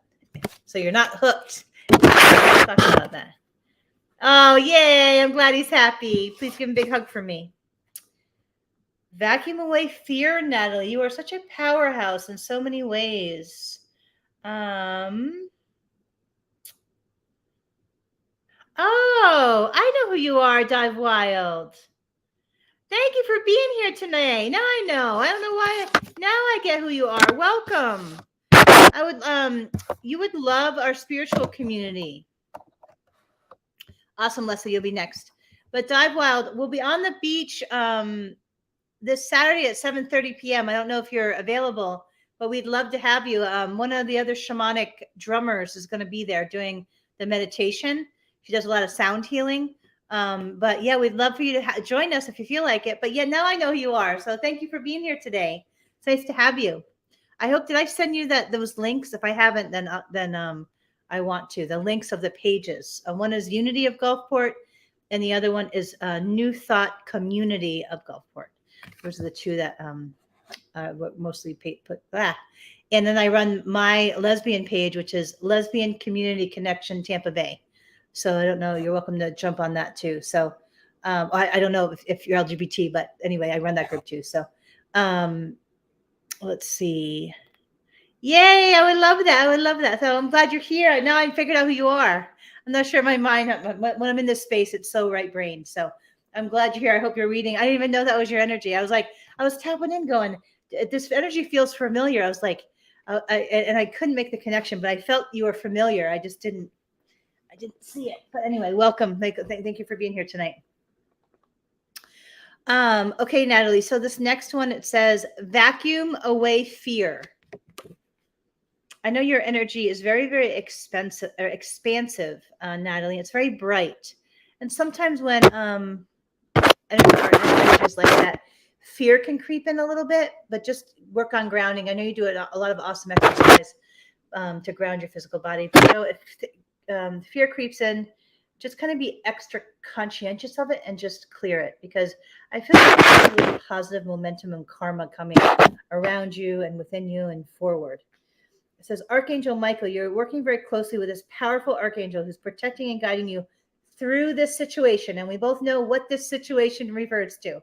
so you're not hooked. Let's talk about that. Oh, yay. I'm glad he's happy. Please give him a big hug for me. Vacuum away fear, Natalie. You are such a powerhouse in so many ways. Oh, I know who you are, Dive Wild. Thank you for being here tonight. Now I know. I don't know why. Now I get who you are. Welcome. You would love our spiritual community. Awesome, Leslie. You'll be next. But Dive Wild, we'll be on the beach this Saturday at 7:30 p.m. I don't know if you're available, but we'd love to have you. One of the other shamanic drummers is going to be there doing the meditation. She does a lot of sound healing. But yeah, we'd love for you to join us if you feel like it. But yeah, now I know who you are. So thank you for being here today. It's nice to have you. I hope, did I send you those links? If I haven't, then I want to. The links of the pages. One is Unity of Gulfport, and the other one is New Thought Community of Gulfport. Those are the two that mostly put. And then I run my lesbian page, which is Lesbian Community Connection Tampa Bay. So I don't know. You're welcome to jump on that too. So I don't know if you're LGBT, but anyway, I run that group too. So let's see. Yay! I would love that. I would love that. So I'm glad you're here. Now I figured out who you are. I'm not sure my mind, when I'm in this space, it's so right brain. So I'm glad you're here. I hope you're reading. I didn't even know that was your energy. I was tapping in going, this energy feels familiar. I was like, and I couldn't make the connection, but I felt you were familiar. I didn't see it. But anyway, welcome. Thank you for being here tonight. Okay, Natalie. So this next one, it says, vacuum away fear. I know your energy is very, very expansive, Natalie. It's very bright. And sometimes when energy is like that, fear can creep in a little bit, but just work on grounding. I know you do a lot of awesome exercise to ground your physical body. But if fear creeps in, just kind of be extra conscientious of it and just clear it, because I feel like there's a really positive momentum and karma coming around you and within you and forward. It says, Archangel Michael, you're working very closely with this powerful archangel who's protecting and guiding you through this situation. And we both know what this situation refers to.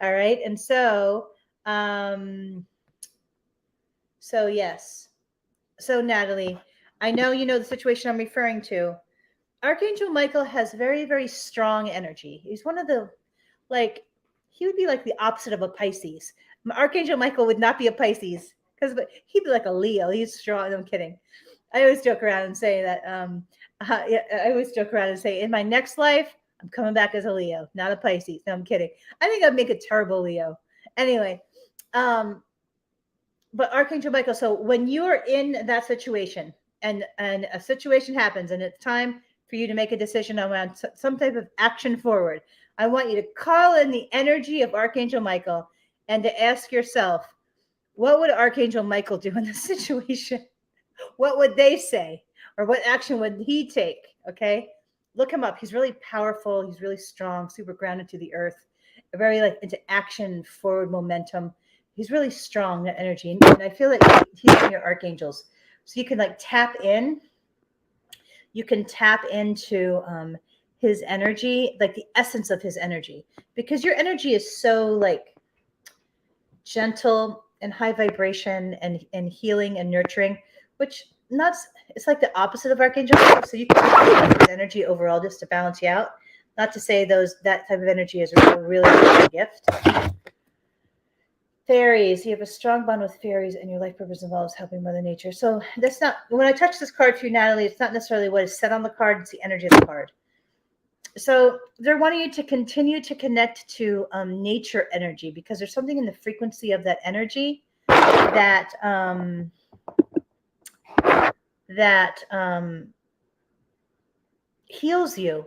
All right. And so yes. So Natalie, I know you know the situation I'm referring to. Archangel Michael has very, very strong energy. He's one of the, like, he would be like the opposite of a Pisces. Archangel Michael would not be a Pisces because he'd be like a Leo. He's strong. I'm kidding. I always joke around and say that. I always joke around and say, in my next life, I'm coming back as a Leo, not a Pisces. No, I'm kidding. I think I'd make a terrible Leo. Anyway, but Archangel Michael. So when you are in that situation and a situation happens and it's time for you to make a decision around some type of action forward, I want you to call in the energy of Archangel Michael and to ask yourself, what would Archangel Michael do in this situation? What would they say? Or what action would he take? Okay. Look him up. He's really powerful. He's really strong, super grounded to the earth, very like into action, forward momentum. He's really strong, that energy. And I feel like he's in your archangels. So you can like tap in. You can tap into his energy, like the essence of his energy, because your energy is so like gentle and high vibration and healing and nurturing, which not, it's like the opposite of Archangel Michael. So you can use energy overall just to balance you out. Not to say that type of energy is a really good gift. Fairies, you have a strong bond with fairies, and your life purpose involves helping Mother Nature. So that's not, when I touch this card for you, Natalie, it's not necessarily what is said on the card, it's the energy of the card. So they're wanting you to continue to connect to nature energy, because there's something in the frequency of that energy that heals you.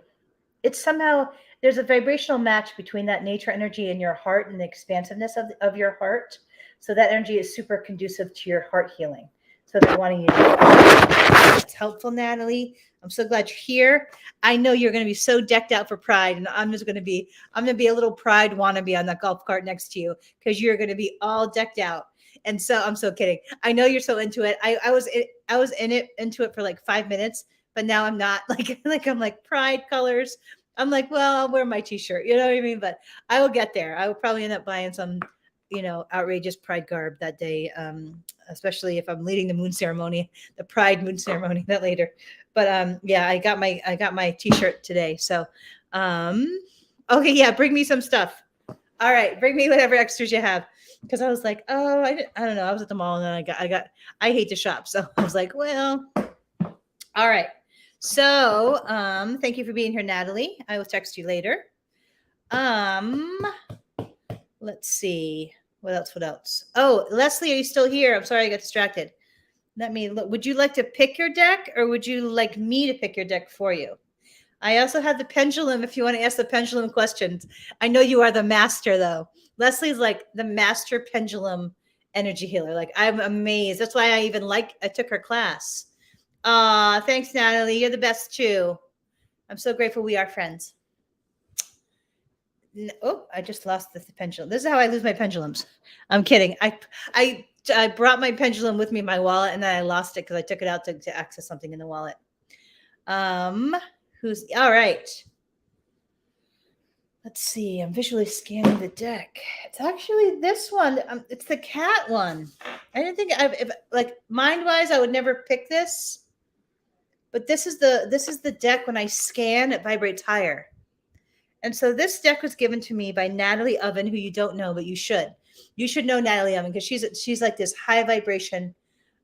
It's somehow, there's a vibrational match between that nature energy and your heart and the expansiveness of your heart. So that energy is super conducive to your heart healing. So they're wanting you to. It's helpful, Natalie. I'm so glad you're here. I know you're going to be so decked out for Pride, and I'm going to be a little Pride wannabe on that golf cart next to you, because you're going to be all decked out. And so I'm so kidding. I know you're so into it. I was into it for like 5 minutes, but now I'm not I'm like Pride colors. I'm like, well, I'll wear my t-shirt. You know what I mean? But I will get there. I will probably end up buying some, outrageous Pride garb that day, especially if I'm leading the moon ceremony, the Pride moon ceremony that later. But yeah, I got my t-shirt today. So, okay, yeah, bring me some stuff. All right, bring me whatever extras you have, because I was like, oh, I don't know. I was at the mall and I hate to shop, so I was like, well, all right. So, thank you for being here, Natalie. I will text you later. Let's see. What else? Oh, Leslie, are you still here? I'm sorry, I got distracted. Let me look. Would you like to pick your deck, or would you like me to pick your deck for you? I also have the pendulum if you want to ask the pendulum questions. I know you are the master, though. Leslie's like the master pendulum energy healer. Like, I'm amazed. That's why I took her class. Thanks, Natalie. You're the best too. I'm so grateful we are friends. Oh, I just lost the pendulum. This is how I lose my pendulums. I'm kidding. I brought my pendulum with me in my wallet, and then I lost it because I took it out to access something in the wallet. Who's all right? Let's see. I'm visually scanning the deck. It's actually this one. It's the cat one. I didn't think mind-wise, I would never pick this. But this is the deck. When I scan, it vibrates higher. And so this deck was given to me by Natalie Oven, who you don't know, but you should. You should know Natalie Oven, because she's like this high vibration.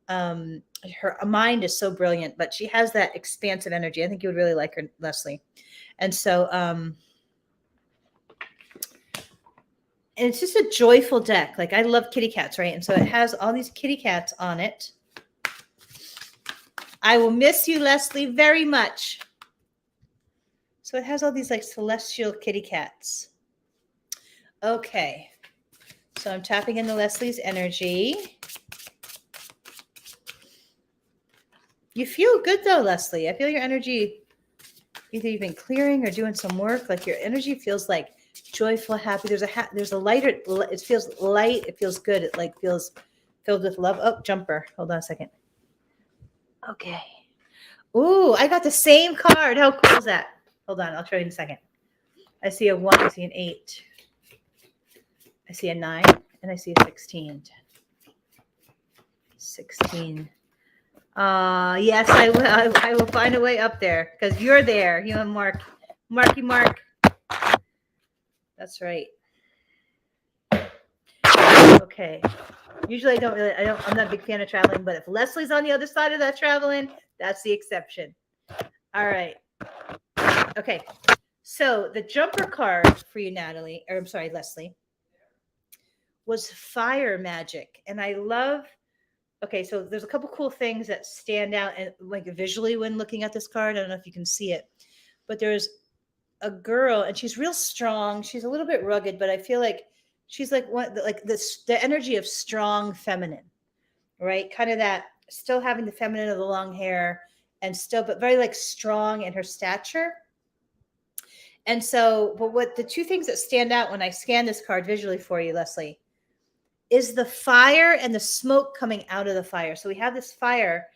Her mind is so brilliant, but she has that expansive energy. I think you would really like her, Leslie. And so and it's just a joyful deck. Like, I love kitty cats, right? And so it has all these kitty cats on it. I will miss you, Leslie, very much. So it has all these like celestial kitty cats. Okay. So I'm tapping into Leslie's energy. You feel good though, Leslie. I feel your energy, either you've been clearing or doing some work. Like your energy feels like joyful, happy. There's a lighter, it feels light. It feels good. It like feels filled with love. Oh, jumper. Hold on a second. Okay. Ooh, I got the same card. How cool is that? Hold on. I'll show you in a second. I see a 1. I see an 8. I see a 9. And I see a 16. 16. Yes, I will. I will find a way up there because you're there. You and Mark. Mark. That's right. Okay. Usually I'm not a big fan of traveling, but if Leslie's on the other side of that traveling, that's the exception. All right. Okay. So the jumper card for you, Natalie, or I'm sorry, Leslie, was fire magic. And I love, okay, so there's a couple cool things that stand out and like visually when looking at this card. I don't know if you can see it, but there's a girl and she's real strong. She's a little bit rugged, but I feel like she's like the energy of strong feminine, right? Kind of that still having the feminine of the long hair and still, but very like strong in her stature. And so, but what the two things that stand out when I scan this card visually for you, Leslie, is the fire and the smoke coming out of the fire. So we have this fire,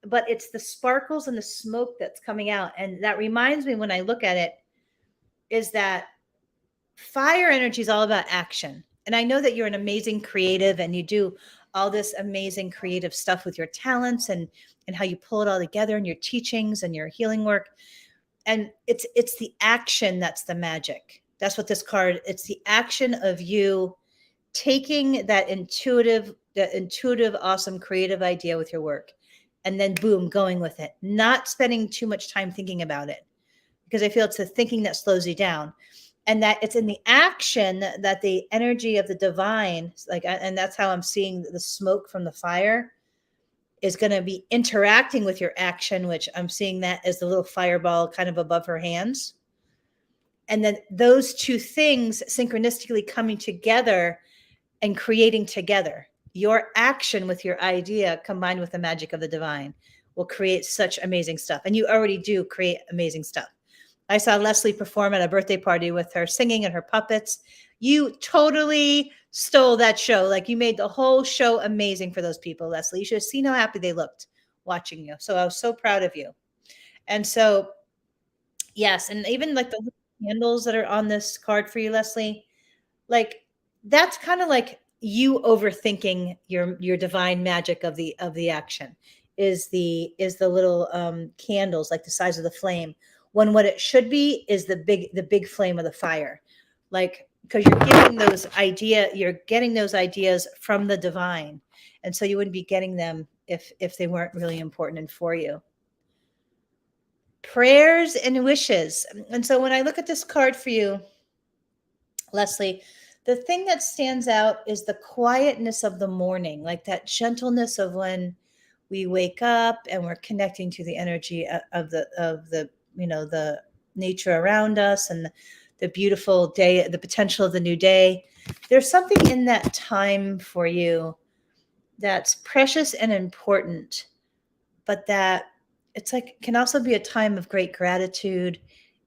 but it's the sparkles and the smoke that's coming out. And that reminds me when I look at it is that fire energy is all about action. And I know that you're an amazing creative and you do all this amazing creative stuff with your talents and how you pull it all together in your teachings and your healing work. And it's the action that's the magic. That's what this card, it's the action of you taking that intuitive, awesome creative idea with your work and then boom, going with it, not spending too much time thinking about it because I feel it's the thinking that slows you down. And that it's in the action that the energy of the divine, and that's how I'm seeing the smoke from the fire is going to be interacting with your action, which I'm seeing that as the little fireball kind of above her hands. And then those two things synchronistically coming together and creating together. Your action with your idea combined with the magic of the divine will create such amazing stuff. And you already do create amazing stuff. I saw Leslie perform at a birthday party with her singing and her puppets. You totally stole that show. Like you made the whole show amazing for those people, Leslie. You should have seen how happy they looked watching you. So I was so proud of you. And so, yes, and even like the little candles that are on this card for you, Leslie, like that's kind of like you overthinking your divine magic of the action is the little candles like the size of the flame when what it should be is the big flame of the fire, like because you're getting those ideas from the divine, and so you wouldn't be getting them if they weren't really important and for you. Prayers and wishes. And so when I look at this card for you, Leslie, the thing that stands out is the quietness of the morning, like that gentleness of when we wake up and we're connecting to the energy of the the nature around us and the beautiful day, the potential of the new day. There's something in that time for you that's precious and important, but that it's like can also be a time of great gratitude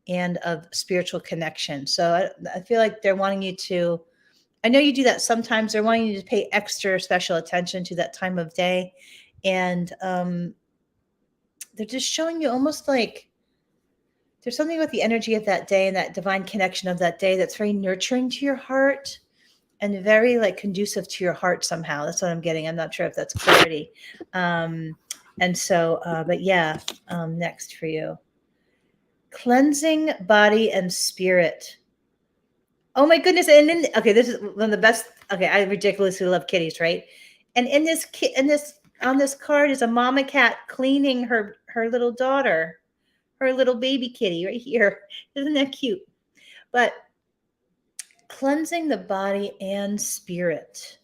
and of spiritual connection. So I feel like they're wanting you to, I know you do that sometimes, they're wanting you to pay extra special attention to that time of day. And they're just showing you almost like there's something about the energy of that day and that divine connection of that day that's very nurturing to your heart and very like conducive to your heart somehow. That's what I'm getting. I'm not sure if that's clarity. And so, but yeah, next for you. Cleansing body and spirit. Oh my goodness. And then, okay, this is one of the best. Okay. I ridiculously love kitties, right? And on this card is a mama cat cleaning her little daughter, her little baby kitty right here. Isn't that cute? But cleansing the body and spirit.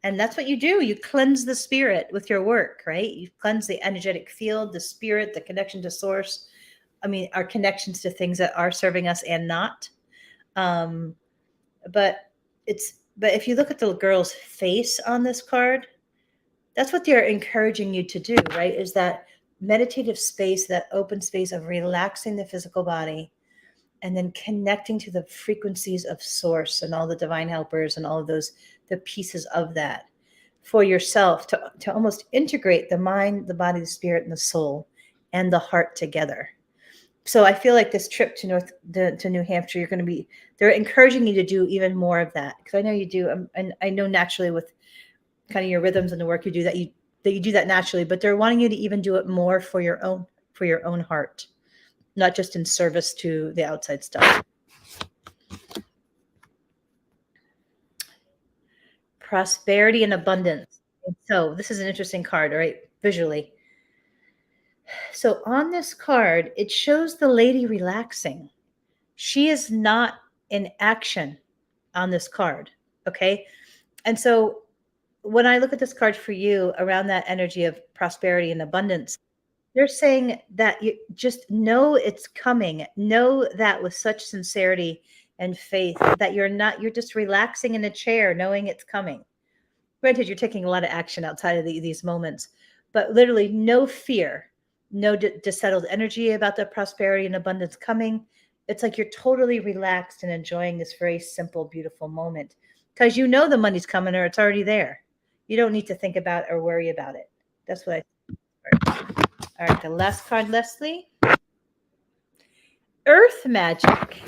And that's what you do. You cleanse the spirit with your work, right? You cleanse the energetic field, the spirit, the connection to source. I mean, our connections to things that are serving us and not. Um, but but if you look at the girl's face on this card, that's what they're encouraging you to do, right? Is that meditative space, that open space of relaxing the physical body and then connecting to the frequencies of source and all the divine helpers and all of those, the pieces of that for yourself to almost integrate the mind, the body, the spirit, and the soul and the heart together. So I feel like this trip to New Hampshire, they're encouraging you to do even more of that, because I know you do. And I know naturally with kind of your rhythms and the work you do that you do that naturally, but they're wanting you to even do it more for your own heart, not just in service to the outside stuff. Prosperity and abundance. So this is an interesting card, all right, visually. So on this card, it shows the lady relaxing. She is not in action on this card, okay? And so when I look at this card for you around that energy of prosperity and abundance, they're saying that you just know it's coming. Know that with such sincerity and faith that you're just relaxing in a chair knowing it's coming. Granted, you're taking a lot of action outside of these moments, but literally no fear, no dissettled energy about the prosperity and abundance coming. It's like you're totally relaxed and enjoying this very simple, beautiful moment because you know the money's coming or it's already there. You don't need to think about or worry about it. That's what I. All right, the last card, Leslie. Earth magic.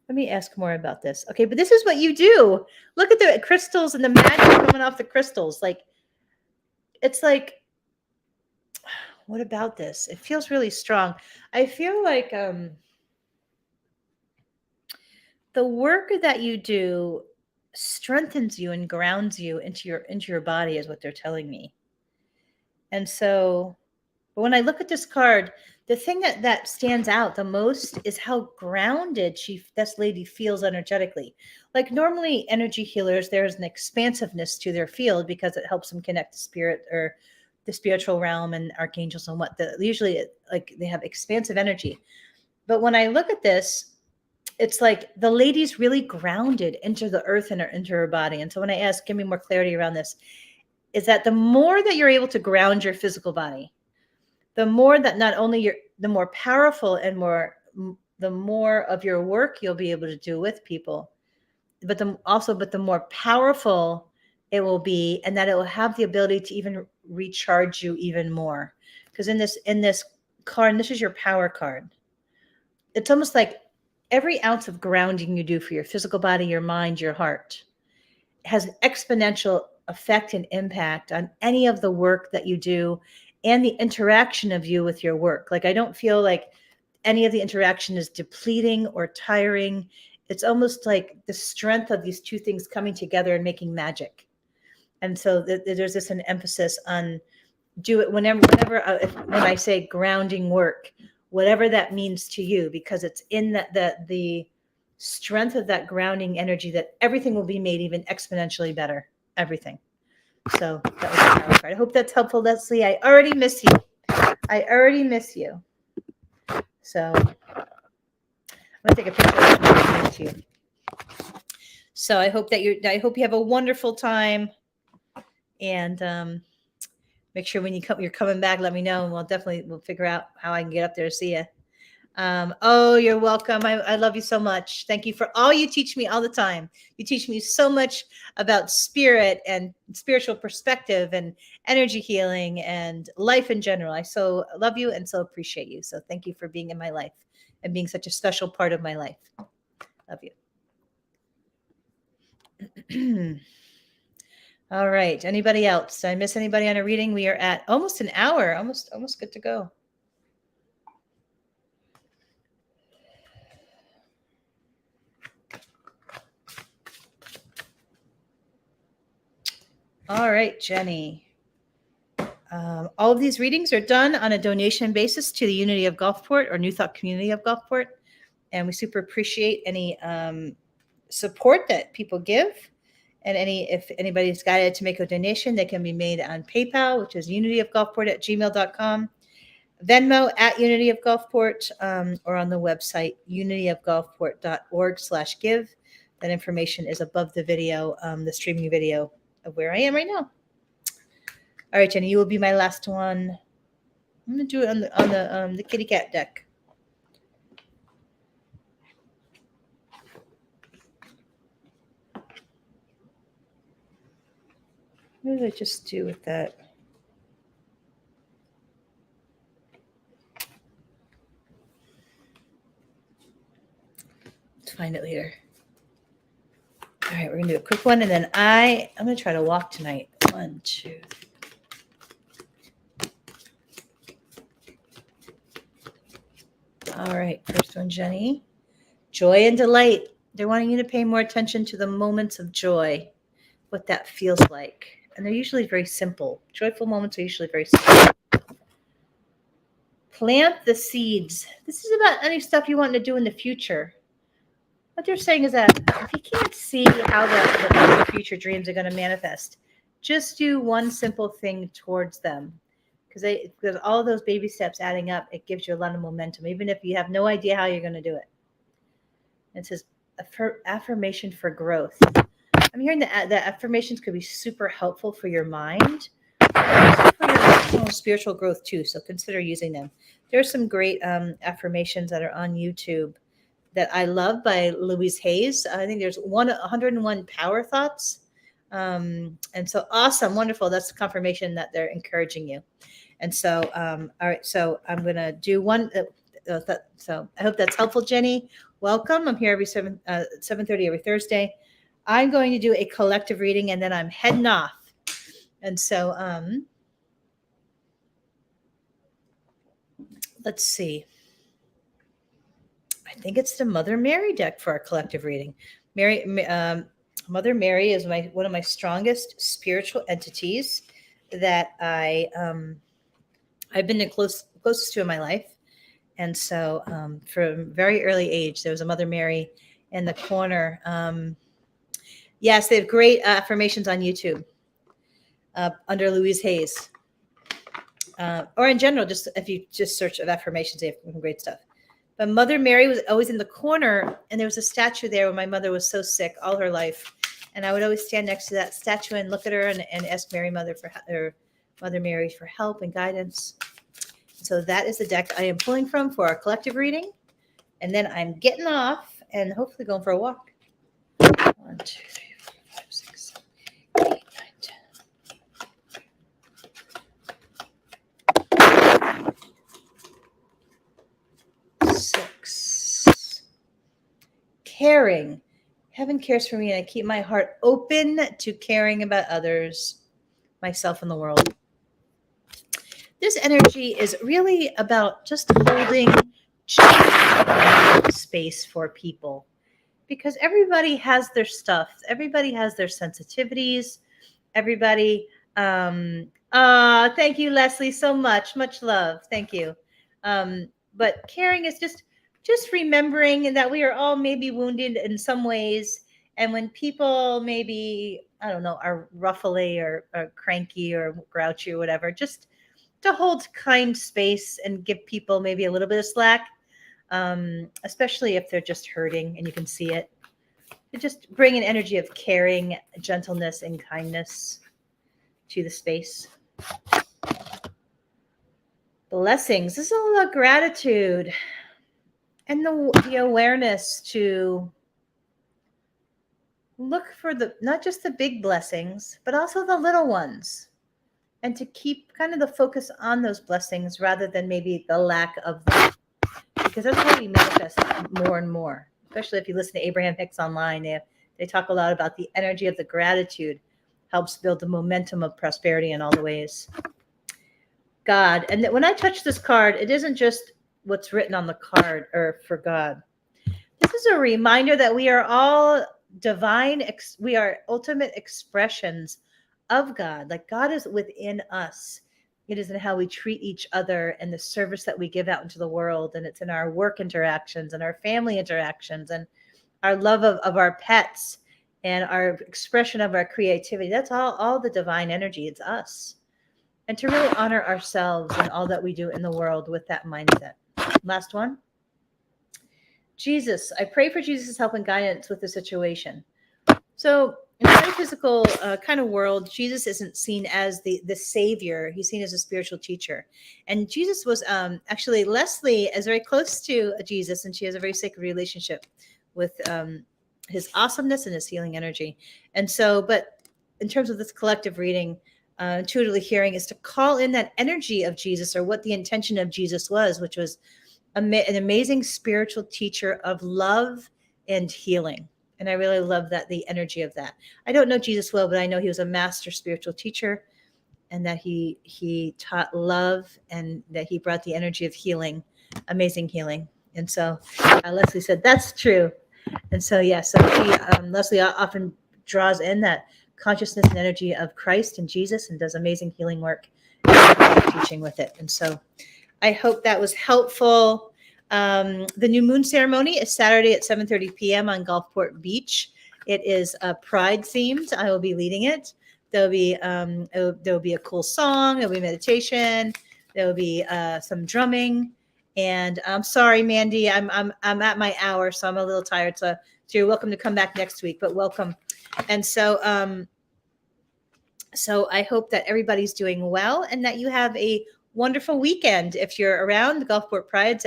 Let me ask more about this. Okay, but this is what you do. Look at the crystals and the magic coming off the crystals. Like, it's like, what about this? It feels really strong. I feel like the work that you do strengthens you and grounds you into your body, is what they're telling me. And so, but when I look at this card, the thing that stands out the most is how grounded this lady feels energetically. Like normally energy healers, there's an expansiveness to their field because it helps them connect to spirit or the spiritual realm and archangels and usually like they have expansive energy. But when I look at this, it's like the lady's really grounded into the earth and into her body. And so when I ask, give me more clarity around this, is that the more that you're able to ground your physical body, the more that not only the more powerful and the more of your work you'll be able to do with people, but the more powerful it will be, and that it will have the ability to even recharge you even more. Because in this card, and this is your power card, it's almost like every ounce of grounding you do for your physical body, your mind, your heart has exponential effect and impact on any of the work that you do and the interaction of you with your work. Like, I don't feel like any of the interaction is depleting or tiring. It's almost like the strength of these two things coming together and making magic. And so there's this an emphasis on do it whenever when I say grounding work, whatever that means to you, because it's in the strength of that grounding energy that everything will be made even exponentially better. Everything. So that was the power card. I hope that's helpful, Leslie. I already miss you. So I'm gonna take a picture of this to you. So I hope you have a wonderful time, and make sure when you're coming back, let me know, and we'll figure out how I can get up there to see you. Oh, you're welcome. I love you so much. Thank you for all you teach me all the time. You teach me so much about spirit and spiritual perspective and energy healing and life in general. I so love you and so appreciate you. So thank you for being in my life and being such a special part of my life. Love you. All right. Anybody else? Did I miss anybody on a reading? We are at almost an hour, almost good to go. All right, Jenny. All of these readings are done on a donation basis to the Unity of Gulfport or New Thought Community of Gulfport. And we super appreciate any support that people give. And if anybody's guided to make a donation, they can be made on PayPal, which is unityofgulfport@gmail.com, Venmo @unityofgulfport, or on the website unityofgulfport.org/give. That information is above the video, the streaming video of where I am right now. All right, Jenny, you will be my last one. I'm going to do it on the kitty cat deck. What did I just do with that? Let's find it later. All right, we're going to do a quick one, and then I'm going to try to walk tonight. 1, 2, 3. All right, first one, Jenny. Joy and delight. They're wanting you to pay more attention to the moments of joy, what that feels like. And they're usually very simple. Joyful moments are usually very simple. Plant the seeds. This is about any stuff you want to do in the future. What they're saying is that if you can't see how the future dreams are going to manifest, just do one simple thing towards them. Because all those baby steps adding up, it gives you a lot of momentum, even if you have no idea how you're going to do it. It says affirmation for growth. I'm hearing that affirmations could be super helpful for your mind, but for your spiritual growth too. So consider using them. There are some great affirmations that are on YouTube that I love by Louise Hayes. I think there's 101 power thoughts. And so awesome, wonderful. That's the confirmation that they're encouraging you. And so, all right, so I'm going to do one. So I hope that's helpful, Jenny. Welcome. I'm here every 7:30 every Thursday. I'm going to do a collective reading, and then I'm heading off. And so let's see. I think it's the Mother Mary deck for our collective reading. Mother Mary is one of my strongest spiritual entities that I've been the closest to in my life. And so from a very early age, there was a Mother Mary in the corner. Yes, they have great affirmations on YouTube under Louise Hayes. Or in general, just if you just search of affirmations, they have some great stuff. But Mother Mary was always in the corner, and there was a statue there when my mother was so sick all her life. And I would always stand next to that statue and look at her and ask Mother Mary for help and guidance. So that is the deck I am pulling from for our collective reading. And then I'm getting off and hopefully going for a walk. 1, 2, 3, 4, 5, 6, 7, 8, 9, 10. 6. Caring. Heaven cares for me, and I keep my heart open to caring about others, myself, and the world. This energy is really about just holding space for people, because everybody has their stuff. Everybody has their sensitivities. Everybody. Thank you, Leslie, so much. Much love. Thank you. But caring is just remembering that we are all maybe wounded in some ways. And when people maybe, I don't know, are ruffly or cranky or grouchy or whatever, just to hold kind space and give people maybe a little bit of slack, especially if they're just hurting and you can see it. To just bring an energy of caring, gentleness, and kindness to the space. Blessings. This is all about gratitude and the awareness to look for not just the big blessings, but also the little ones, and to keep kind of the focus on those blessings rather than maybe the lack of them, because that's how we manifest more and more. Especially if you listen to Abraham Hicks online, they talk a lot about the energy of the gratitude helps build the momentum of prosperity in all the ways. God. And when I touch this card, it isn't just what's written on the card or for God. This is a reminder that we are all divine. We are ultimate expressions of God. Like God is within us. It is in how we treat each other and the service that we give out into the world. And it's in our work interactions and our family interactions and our love of our pets and our expression of our creativity. That's all the divine energy. It's us. And to really honor ourselves and all that we do in the world with that mindset. Last one. Jesus. I pray for Jesus' help and guidance with the situation. So in the metaphysical kind of world, Jesus isn't seen as the savior. He's seen as a spiritual teacher. And Jesus was actually, Leslie is very close to Jesus, and she has a very sacred relationship with his awesomeness and his healing energy. And so, but in terms of this collective reading, intuitively hearing is to call in that energy of Jesus, or what the intention of Jesus was, which was an amazing spiritual teacher of love and healing. And I really love that, the energy of that. I don't know Jesus well, but I know he was a master spiritual teacher, and that he taught love, and that he brought the energy of healing, amazing healing. And so Leslie said, that's true. And so, yeah, so Leslie often draws in that consciousness and energy of Christ and Jesus, and does amazing healing work and teaching with it. And so I hope that was helpful. The new moon ceremony is Saturday at 7:30 p.m. on Gulfport Beach. It is Pride themed. I will be leading it. There'll be a cool song. There'll be meditation. There'll be some drumming. And I'm sorry, Mandy, I'm at my hour, so I'm a little tired. So you're welcome to come back next week. But welcome. And so I hope that everybody's doing well, and that you have a wonderful weekend. If you're around, the Gulfport Pride's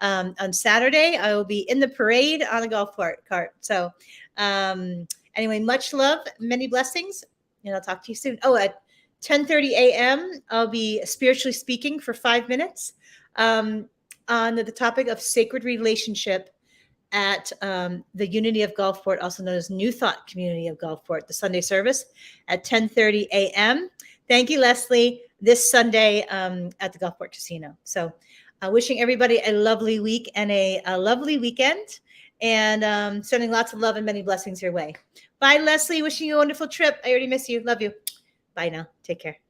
on Saturday. I will be in the parade on a golf cart. So anyway, much love, many blessings, and I'll talk to you soon. Oh, at 10:30 a.m., I'll be spiritually speaking for 5 minutes on the topic of sacred relationship at the Unity of Gulfport, also known as New Thought Community of Gulfport, the Sunday service at 10:30 a.m. Thank you, Leslie, this Sunday at the Gulfport Casino. So wishing everybody a lovely week and a lovely weekend, and sending lots of love and many blessings your way. Bye, Leslie. Wishing you a wonderful trip. I already miss you. Love you. Bye now. Take care.